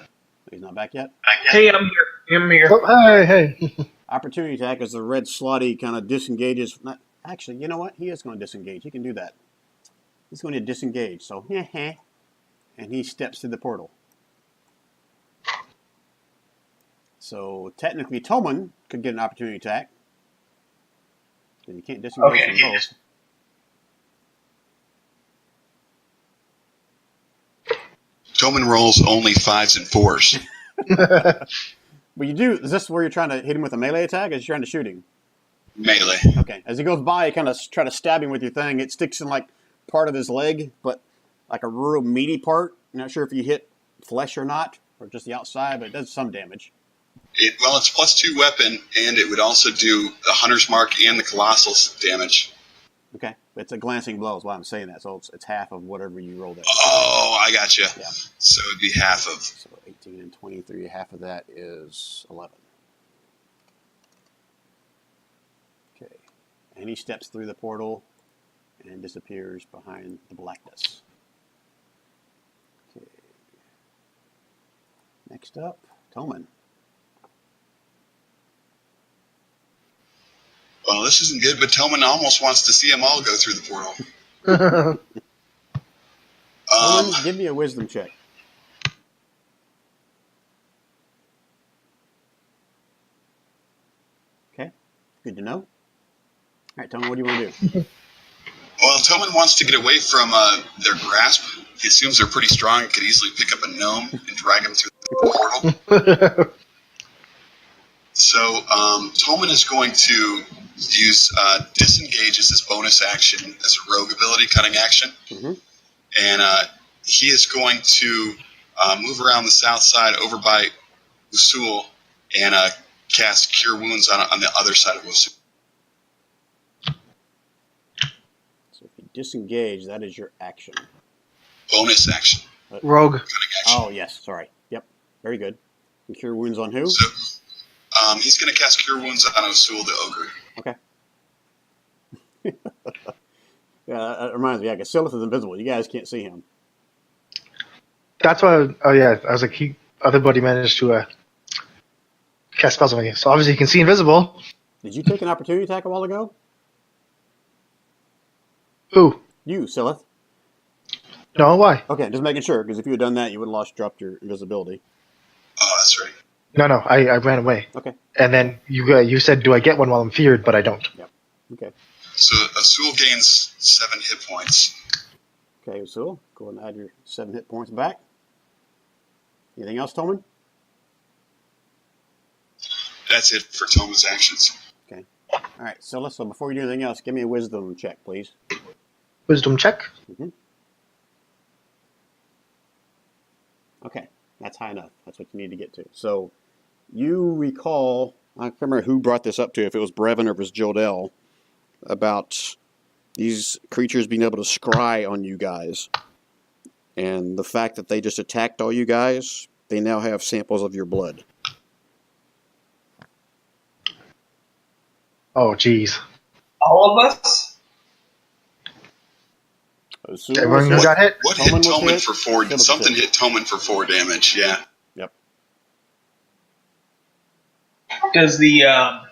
Speaker 1: He's not back yet.
Speaker 4: Hey, I'm here. I'm here.
Speaker 2: Oh, hey.
Speaker 1: Opportunity attack as the red slotty kind of disengages. Actually, you know what? He is going to disengage. He can do that. He's going to disengage. So, and he steps through the portal. So, technically, Toman could get an opportunity attack. Because you can't disengage from both.
Speaker 3: Toman rolls only 5s and 4s.
Speaker 1: But you do, is this where you're trying to hit him with a melee attack, or is you trying to shoot him?
Speaker 3: Melee.
Speaker 1: Okay. As he goes by, you kind of try to stab him with your thing. It sticks in like part of his leg, but like a real meaty part. I'm not sure if you hit flesh or not, or just the outside, but it does some damage.
Speaker 3: Well, it's +2 weapon, and it would also do the Hunter's Mark and the Colossal damage.
Speaker 1: Okay, it's a glancing blow is why I'm saying that. So it's half of whatever you roll there.
Speaker 3: Oh, I got you.
Speaker 1: Yeah.
Speaker 3: So it'd be half of.
Speaker 1: So 18 and 23, half of that is 11. Okay, and he steps through the portal and disappears behind the blackness. Okay. Next up, Toman.
Speaker 3: Well, this isn't good, but Toman almost wants to see them all go through the portal.
Speaker 1: Toman, give me a wisdom check. Okay, good to know. All right, Toman, what do you want to do?
Speaker 3: Well, Toman wants to get away from their grasp. He assumes they're pretty strong and could easily pick up a gnome and drag him through the portal. So Toman is going to use Disengage as his bonus action, as a rogue ability, cutting action.
Speaker 1: Mm-hmm.
Speaker 3: And he is going to move around the south side over by Usul and cast Cure Wounds on the other side of Usul.
Speaker 1: So if you disengage, that is your action.
Speaker 3: Bonus action.
Speaker 2: Rogue.
Speaker 3: Cutting action.
Speaker 1: Oh, yes, sorry. Yep, very good. And cure wounds on who?
Speaker 3: So he's going to cast Cure Wounds on Usul the Ogre.
Speaker 1: Okay. Yeah, that reminds me, because Silith is invisible. You guys can't see him.
Speaker 2: That's why. Oh yeah, I was like, other buddy managed to cast spells on me, so obviously he can see invisible.
Speaker 1: Did you take an opportunity attack a while ago?
Speaker 2: Ooh,
Speaker 1: You, Silith.
Speaker 2: no, why?
Speaker 1: Okay, just making sure, because if you had done that, you would have dropped your invisibility.
Speaker 3: Oh, that's right.
Speaker 2: No, I ran away.
Speaker 1: Okay.
Speaker 2: And then you said, do I get one while I'm feared? But I don't.
Speaker 1: Yep. Okay.
Speaker 3: So Usul gains 7 hit points.
Speaker 1: Okay, Usul, go ahead and add your 7 hit points back. Anything else, Toman?
Speaker 3: That's it for Toman's actions.
Speaker 1: Okay. All right, Silith, so before you do anything else, give me a wisdom check, please.
Speaker 2: Wisdom check.
Speaker 1: Mm-hmm. Okay, that's high enough. That's what you need to get to. So you recall, I can't remember who brought this up to you, if it was Brevin or if it was Jodell, about these creatures being able to scry on you guys. And the fact that they just attacked all you guys, they now have samples of your blood.
Speaker 2: Oh, jeez.
Speaker 4: All of us?
Speaker 2: Everyone who got hit?
Speaker 3: What hit
Speaker 1: Toman was
Speaker 3: Toman
Speaker 1: hit?
Speaker 3: for 4?
Speaker 1: Silith
Speaker 3: Something
Speaker 1: hit.
Speaker 3: hit Toman for 4 damage, yeah.
Speaker 1: Yep.
Speaker 4: Does the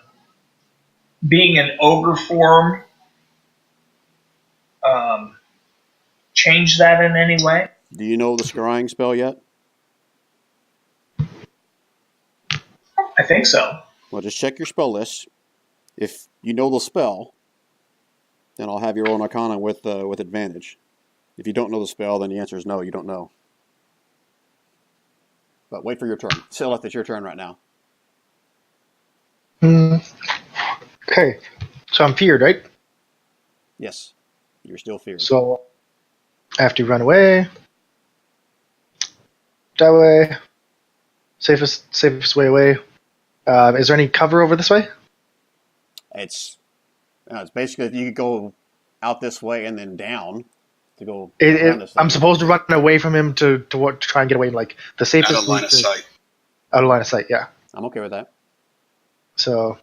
Speaker 4: being an ogre form change that in any way?
Speaker 1: Do you know the scrying spell yet?
Speaker 4: I think so.
Speaker 1: Well, just check your spell list. If you know the spell, then I'll have you roll an Arcana with advantage. If you don't know the spell, then the answer is no, you don't know. But wait for your turn. Silith, it's your turn right now.
Speaker 2: Okay. So I'm feared, right?
Speaker 1: Yes, you're still feared.
Speaker 2: So I have to run away. That way. Safest way away. Is there any cover over this way?
Speaker 1: It's basically if you could go out this way and then down to go around this thing.
Speaker 2: I'm supposed to run away from him to try and get away. Like the safest.
Speaker 3: Out of line of
Speaker 2: route is-
Speaker 3: sight.
Speaker 2: Out of line of sight, yeah.
Speaker 1: I'm okay with that.
Speaker 2: So,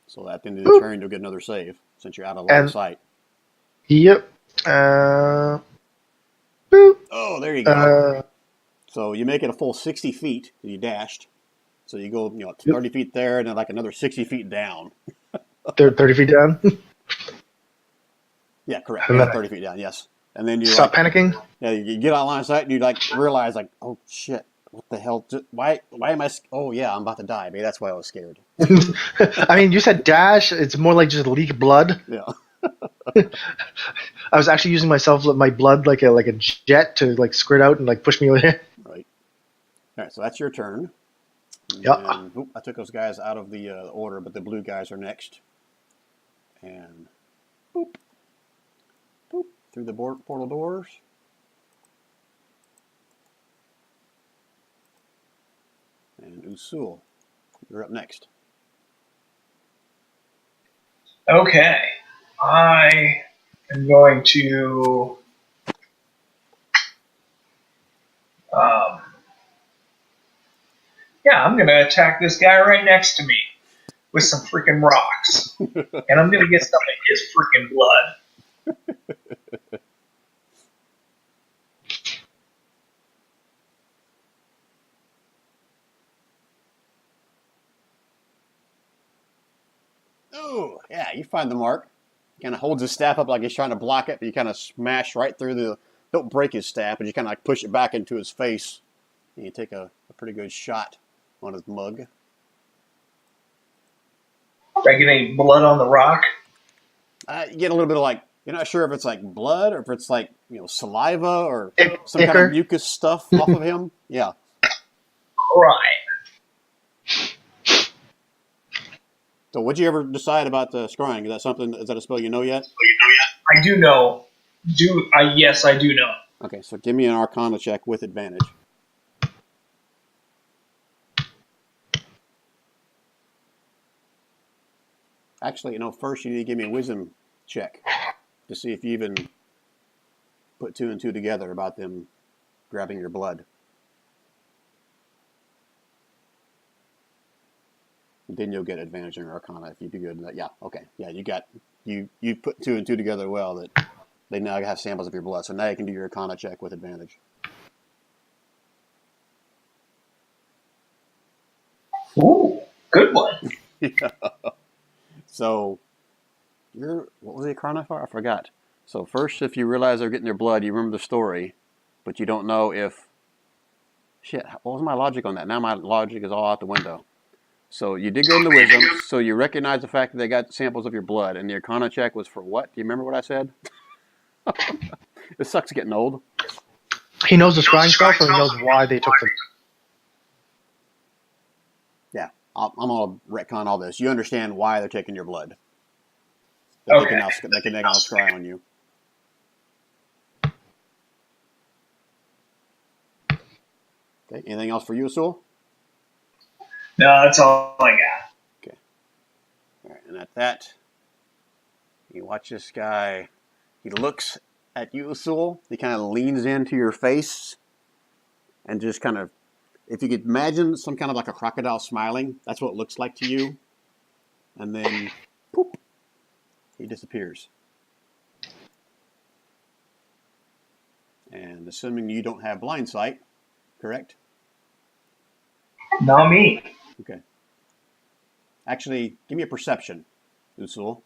Speaker 1: So at the end of the turn, you'll get another save since you're out of line of
Speaker 2: And-
Speaker 1: sight.
Speaker 2: yep. Boop.
Speaker 1: Oh, there you go. So you make it a full 60 feet. You dashed. So you go, 30 feet there, and then like another 60 feet down.
Speaker 2: 30 feet down.
Speaker 1: Yeah, correct.
Speaker 2: And then-
Speaker 1: 30 feet down, yes. And then you
Speaker 2: Stop panicking.
Speaker 1: Yeah, you get out of line of sight, and you realize oh shit, what the hell? Why am I? Oh yeah, I'm about to die. Maybe that's why I was scared.
Speaker 2: I mean, you said dash. It's more like just leak blood.
Speaker 1: Yeah.
Speaker 2: I was actually using my blood like a jet to squirt out and push me away.
Speaker 1: Right. All right. So that's your turn.
Speaker 2: Yeah.
Speaker 1: And, I took those guys out of the order, but the blue guys are next. And boop, boop through the portal doors. And Usul, you're up next.
Speaker 4: Okay. I am going to I'm going to attack this guy right next to me with some freaking rocks. And I'm going to get some of his freaking blood.
Speaker 1: Oh, yeah, you find the mark. He kind of holds his staff up like he's trying to block it, but you kind of smash right through the. Don't break his staff, but you kind of like push it back into his face. And you take a pretty good shot on his mug.
Speaker 4: Do I get any blood on the rock?
Speaker 1: You get a little bit of like, you're not sure if it's like blood or if it's like, saliva or some kind
Speaker 2: Ichor.
Speaker 1: of mucus stuff off of him. Yeah.
Speaker 4: Right.
Speaker 1: So what'd you ever decide about the scrying? Is that a spell you know yet?
Speaker 4: I do know. Yes, I do know.
Speaker 1: Okay, so give me an Arcana check with advantage. Actually, first you need to give me a wisdom check to see if you even put 2 and 2 together about them grabbing your blood. Then you'll get advantage on your Arcana if you do good. Yeah, okay. Yeah, you put 2 and 2 together well that they now have samples of your blood. So now you can do your Arcana check with advantage.
Speaker 4: Ooh, good one.
Speaker 1: Yeah. So, what was the Arcana for? I forgot. So first, if you realize they're getting their blood, you remember the story, but you don't know if... Shit, what was my logic on that? Now my logic is all out the window. So you did go into wisdom, so you recognize the fact that they got samples of your blood, and the Arcana check was for what? Do you remember what I said? This sucks getting old.
Speaker 2: He knows the scrying spell, so he knows why they took the.
Speaker 1: Yeah, I'm going to retcon all this. You understand why they're taking your blood. That
Speaker 4: Okay.
Speaker 1: They can now scry on you. Okay, anything else for you, Asul?
Speaker 4: No, that's all I got.
Speaker 1: All right, and at that, you watch this guy. He looks at you, Asul. He kind of leans into your face and just kind of, if you could imagine some kind of like a crocodile smiling, that's what it looks like to you. And then, poop, he disappears. And assuming you don't have blind sight, correct?
Speaker 4: Not me.
Speaker 1: Okay. Actually, give me a perception, Usul.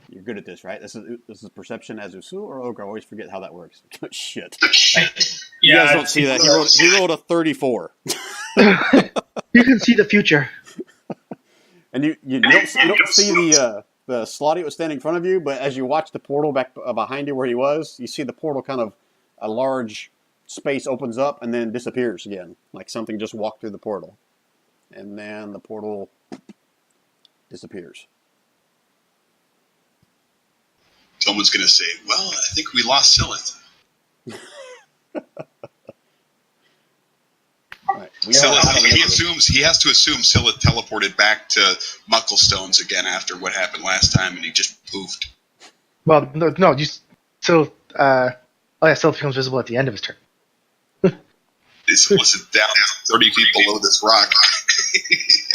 Speaker 1: You're good at this, right? This is perception as Usul or Ogre. I always forget how that works. Shit. You
Speaker 4: Yeah,
Speaker 1: guys don't see that. He rolled a 34.
Speaker 2: You can see the future.
Speaker 1: And you don't see the slotty that was standing in front of you, but as you watch the portal back behind you where he was, you see the portal kind of a large space opens up and then disappears again, like something just walked through the portal. And then the portal disappears.
Speaker 3: Someone's going to say, well, I think we lost Silith.
Speaker 1: All right.
Speaker 3: He has to assume Silith teleported back to Mucklestones again after what happened last time, and he just poofed.
Speaker 2: Well, no, you still. Still becomes visible at the end of his turn.
Speaker 3: Was it down 30 feet below this rock?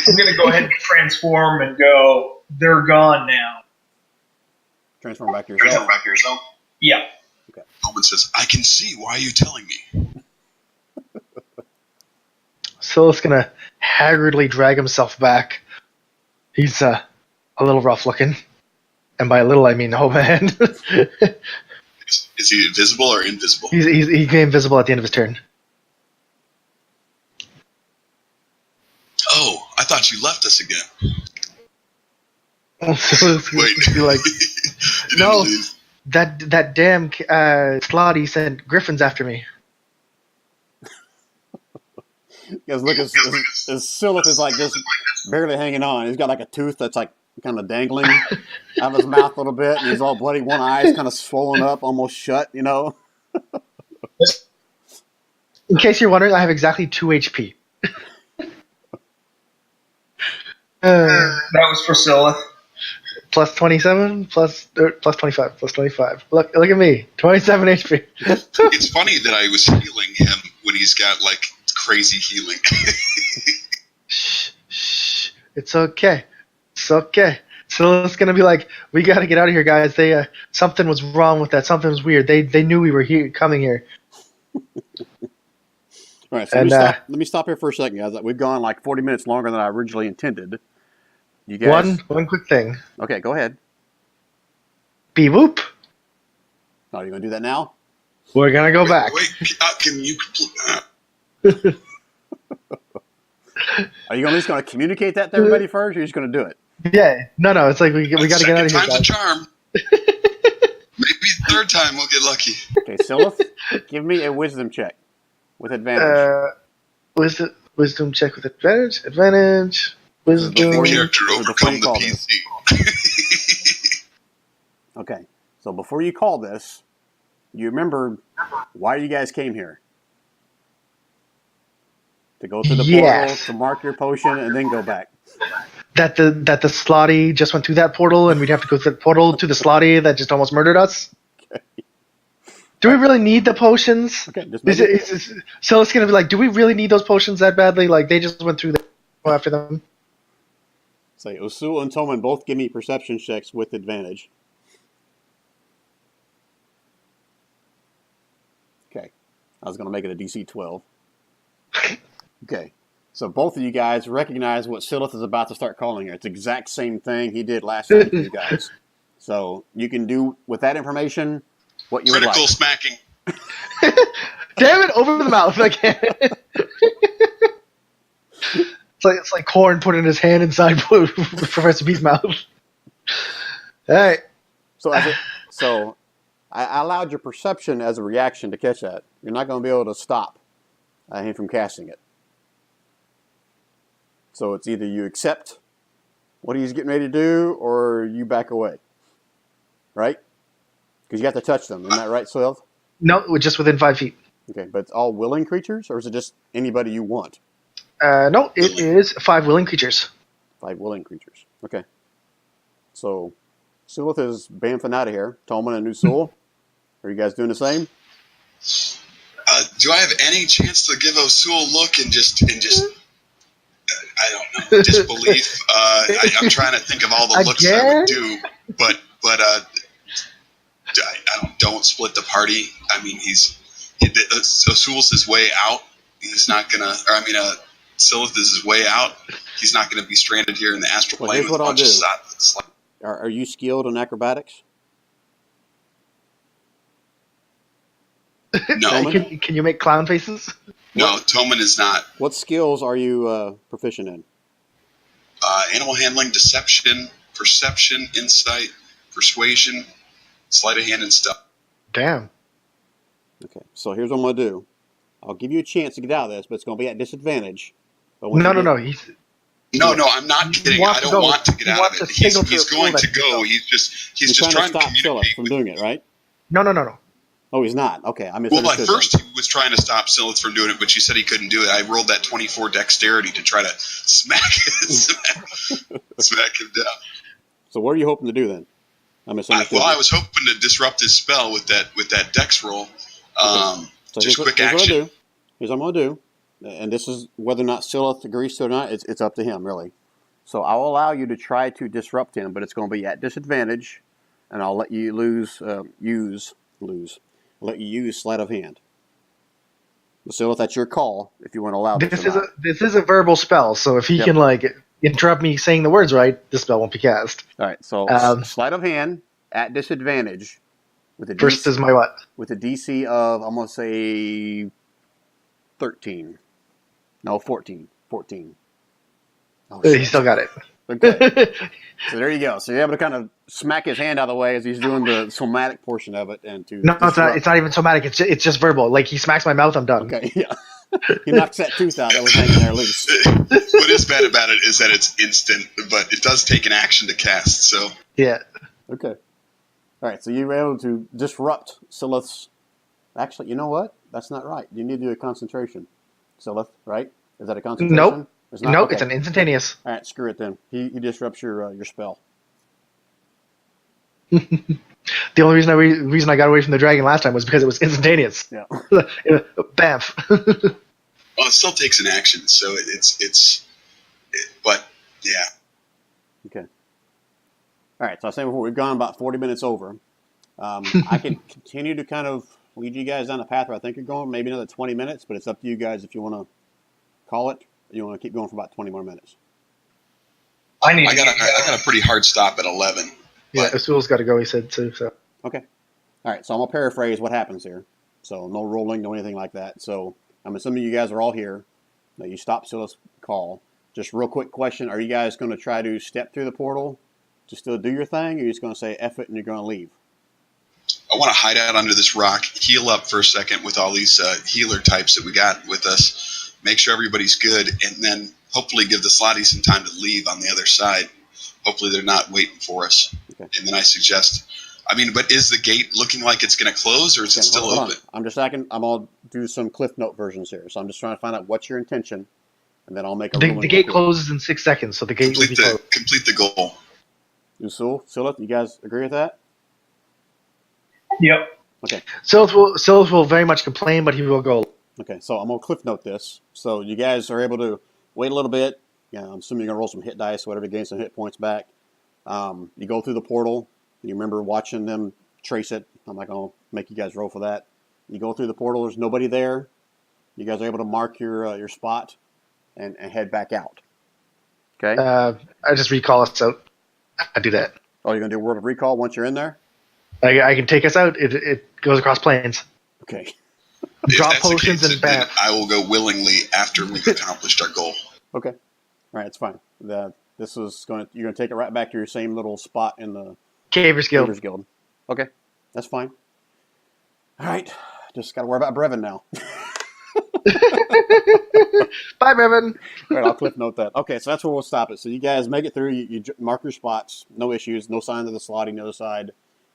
Speaker 4: I'm going to go ahead and transform and go, they're gone now.
Speaker 1: Transform back to yourself.
Speaker 4: Yeah.
Speaker 1: Okay.
Speaker 3: Someone says, I can see. Why are you telling me?
Speaker 2: Silith's gonna haggardly drag himself back. He's a little rough looking, and by a little I mean oh man.
Speaker 3: Is he visible or invisible?
Speaker 2: He became visible at the end of his turn.
Speaker 3: Oh, I thought you left us again.
Speaker 2: So it's
Speaker 3: Wait.
Speaker 2: gonna be like,
Speaker 3: You
Speaker 2: no,
Speaker 3: didn't leave.
Speaker 2: that damn Slotty sent griffins after me.
Speaker 1: Because look, his Silith is like just barely hanging on. He's got like a tooth that's like kind of dangling out of his mouth a little bit, and he's all bloody. One eye's kind of swollen up, almost shut,
Speaker 4: This
Speaker 2: In case you're wondering, I have exactly 2 HP.
Speaker 4: That was Priscilla.
Speaker 2: Plus 27, plus 25, plus 25. Look at me, 27 HP.
Speaker 3: It's funny that I was healing him when he's got like crazy healing.
Speaker 2: Shh. It's okay. It's okay. So it's gonna be like, we gotta get out of here, guys. They something was wrong with that. Something was weird. They knew we were coming here.
Speaker 1: All right, so let me stop here for a second, guys. We've gone like 40 minutes longer than I originally intended. You guys,
Speaker 2: One quick thing.
Speaker 1: Okay, go ahead.
Speaker 2: Beep whoop.
Speaker 1: Oh, you gonna do that now?
Speaker 2: We're gonna go back.
Speaker 3: Wait, can you?
Speaker 1: Are you at least gonna communicate that to everybody first, or are you just gonna do it?
Speaker 2: Yeah. No. It's like we gotta get out of here,
Speaker 3: Second time's a
Speaker 2: guys.
Speaker 3: charm. Maybe third time we'll get lucky.
Speaker 1: Okay, Silith, give me a wisdom check with advantage.
Speaker 2: Wisdom check with advantage. Advantage. Wisdom.
Speaker 3: The character
Speaker 1: before
Speaker 3: overcome
Speaker 1: you
Speaker 3: the
Speaker 1: call
Speaker 3: PC.
Speaker 1: Okay, so before you call this, you remember why you guys came here? To go through the portal, to mark your potion, and then go back.
Speaker 2: That the Slotty just went through that portal, and we'd have to go through the portal to the Slotty that just almost murdered us.
Speaker 1: Okay.
Speaker 2: Do we really need the potions?
Speaker 1: Okay, just
Speaker 2: so it's gonna be like, do we really need those potions that badly? Like they just went through after them.
Speaker 1: Say Usul and Toman both give me perception checks with advantage. Okay, I was gonna make it a DC 12. Okay, so both of you guys recognize what Silith is about to start calling her. It's the exact same thing he did last time for you guys. So you can do with that information what you would like.
Speaker 3: Critical smacking.
Speaker 2: Damn it! Over the mouth again. It's like Corn putting his hand inside Professor B's mouth. All right.
Speaker 1: So I allowed your perception as a reaction to catch that. You're not going to be able to stop him from casting it. So it's either you accept what he's getting ready to do, or you back away. Right? Because you have to touch them. Isn't that right, Silith?
Speaker 2: No, we're just within 5 feet.
Speaker 1: Okay, but it's all willing creatures, or is it just anybody you want?
Speaker 2: No, it is 5 willing creatures.
Speaker 1: 5 willing creatures. Okay. So, Silith is bamfing out of here. Toman and Usul, are you guys doing the same?
Speaker 3: Do I have any chance to give Usul a look and just I don't know, disbelief? I'm trying to think of all the looks I would do, but don't split the party. I mean, Usul's his way out. He's not gonna. Or I mean, Silith is his way out. He's not going to be stranded here in the astral plane
Speaker 1: here's
Speaker 3: with
Speaker 1: what
Speaker 3: a bunch
Speaker 1: I'll
Speaker 3: of
Speaker 1: Are you skilled in acrobatics?
Speaker 3: No.
Speaker 2: Can you make clown faces?
Speaker 3: No, Toman is not.
Speaker 1: What skills are you proficient in?
Speaker 3: Animal handling, deception, perception, insight, persuasion, sleight of hand, and stuff.
Speaker 2: Damn.
Speaker 1: Okay, so here's what I'm going to do. I'll give you a chance to get out of this, but it's going to be at disadvantage.
Speaker 2: No.
Speaker 3: No, I'm not kidding. I don't want to get out of it. He's going to go. He's just trying to
Speaker 1: stop Silith from doing it, right?
Speaker 2: No.
Speaker 1: Oh, he's not. Okay, I
Speaker 3: misunderstood. Well, at first
Speaker 1: that.
Speaker 3: He was trying to stop Silith from doing it, but she said he couldn't do it. I rolled that 24 dexterity to try to smack him down.
Speaker 1: So what are you hoping to do then? I misunderstood.
Speaker 3: I was hoping to disrupt his spell with that dex roll.
Speaker 1: Okay. So
Speaker 3: just quick action.
Speaker 1: Here's what I'm going to do. And this is whether or not Silith agrees to it or not, it's up to him, really. So I'll allow you to try to disrupt him, but it's going to be at disadvantage, and I'll let you let you use sleight of hand. Silith, that's your call if you want to allow this.
Speaker 2: This is a verbal spell, so if he can interrupt me saying the words right, the spell won't be cast.
Speaker 1: All right, so sleight of hand at disadvantage with a
Speaker 2: versus my what?
Speaker 1: With a DC of I'm going to say 13. No, 14. 14.
Speaker 2: Oh, he still got it.
Speaker 1: Okay. So there you go. So you're able to kind of smack his hand out of the way as he's doing the somatic portion of it, and
Speaker 2: no, it's not even somatic. It's just verbal. Like he smacks my mouth, I'm done.
Speaker 1: Okay, yeah. He knocks that tooth out that was hanging there loose.
Speaker 3: What is bad about it is that it's instant, but it does take an action to cast. So
Speaker 2: yeah.
Speaker 1: Okay. All right. So you were able to disrupt Silith's. Actually, you know what? That's not right. You need to do a concentration. Silith, right? Is that a concentration?
Speaker 2: Nope.
Speaker 1: It's not?
Speaker 2: Nope,
Speaker 1: Okay.
Speaker 2: it's an instantaneous.
Speaker 1: All right, screw it then. He disrupts your spell.
Speaker 2: The only reason I got away from the dragon last time was because it was instantaneous.
Speaker 1: Yeah.
Speaker 2: Bamf.
Speaker 3: Well, it still takes an action, so but yeah.
Speaker 1: Okay. All right, so I was saying before, we've gone about 40 minutes over. I can continue to kind of lead you guys down the path where I think you're going, maybe another 20 minutes, but it's up to you guys if you want to call it, or you want to keep going for about 20 more minutes.
Speaker 4: I
Speaker 3: got a pretty hard stop at 11.
Speaker 2: Yeah, Azul's got to go, he said, too. So.
Speaker 1: Okay. All right, so I'm going to paraphrase what happens here. So no rolling, no anything like that. So I'm assuming you guys are all here. Now you stop Silas' call. Just real quick question, are you guys going to try to step through the portal to still do your thing, or are you just going to say F it and you're going to leave?
Speaker 3: I want to hide out under this rock, heal up for a second with all these healer types that we got with us, make sure everybody's good, and then hopefully give the Slotty some time to leave on the other side. Hopefully they're not waiting for us.
Speaker 1: Okay.
Speaker 3: And then I suggest, but is the gate looking like it's going to close, or is it still
Speaker 1: Hold
Speaker 3: open?
Speaker 1: on. I'm going to do some Cliff Note versions here. So I'm just trying to find out what's your intention, and then I'll make a ruling.
Speaker 2: The gate closes in 6 seconds, so the gate will be closed.
Speaker 3: Complete the goal.
Speaker 1: Usul, Silith, you guys agree with that?
Speaker 4: Yep.
Speaker 1: Okay.
Speaker 2: Silith will very much complain, but he will go.
Speaker 1: Okay, so I'm going to Cliff Note this. So you guys are able to wait a little bit. I'm assuming you're going to roll some hit dice, whatever, to gain some hit points back. You go through the portal. You remember watching them trace it. I'm not going to make you guys roll for that. You go through the portal. There's nobody there. You guys are able to mark your spot and head back out. Okay?
Speaker 2: I just recall us out. I do that.
Speaker 1: Oh, you're going to do a Word of Recall once you're in there?
Speaker 2: I can take us out. It goes across planes.
Speaker 1: Okay.
Speaker 2: Drop
Speaker 3: If that's the
Speaker 2: potions
Speaker 3: case,
Speaker 2: and
Speaker 3: then
Speaker 2: bam.
Speaker 3: I will go willingly after we've accomplished our goal.
Speaker 1: Okay. All right, it's fine. You're going to take it right back to your same little spot in the
Speaker 2: Cavers Guild.
Speaker 1: Cavers Guild. Okay, that's fine. All right, just got to worry about Brevin now.
Speaker 2: Bye, Brevin.
Speaker 1: All right, I'll Cliff Note that. Okay, so that's where we'll stop it. So you guys make it through. You mark your spots. No issues. No sign of the slotting the other side.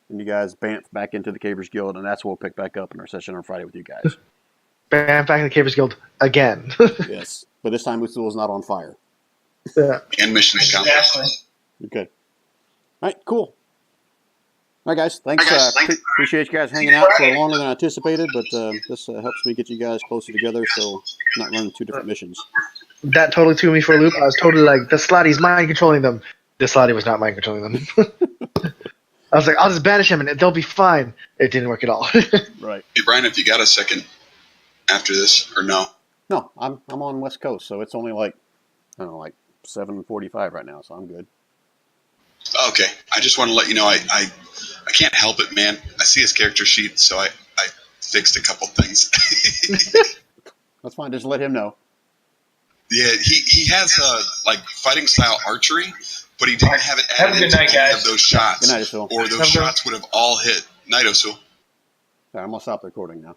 Speaker 1: And you guys bamf back into the Cavers Guild, and that's what we'll pick back up in our session on Friday with you guys.
Speaker 2: Bam, back in the Cavers Guild again.
Speaker 1: Yes, but this time Usul is not on fire.
Speaker 2: Yeah.
Speaker 3: And mission accomplished.
Speaker 4: Exactly.
Speaker 1: Okay. All right, cool. All right, guys. Thanks. Appreciate you guys hanging out for longer than I anticipated, but this helps me get you guys closer together, so I'm not running two different missions.
Speaker 2: That totally threw me for a loop. I was totally like, the Slotty's mind controlling them. The Slotty was not mind controlling them. I was like, I'll just banish him and they'll be fine. It didn't work at all.
Speaker 1: Right.
Speaker 3: Hey, Brian, if you got a second after this, or no?
Speaker 1: No, I'm on West Coast, so it's only like 7:45 right now, so I'm good.
Speaker 3: Okay. I just want to let you know I can't help it, man. I see his character sheet, so I fixed a couple things.
Speaker 1: That's fine. Just let him know.
Speaker 3: Yeah, he has fighting style archery, but he didn't have it
Speaker 4: Have a
Speaker 3: added
Speaker 4: good
Speaker 3: into
Speaker 4: night,
Speaker 3: any
Speaker 4: guys.
Speaker 3: of those shots,
Speaker 1: Good night, Usul.
Speaker 3: or those shots would have all hit. Night, Usul.
Speaker 1: All right, I'm gonna stop the recording now.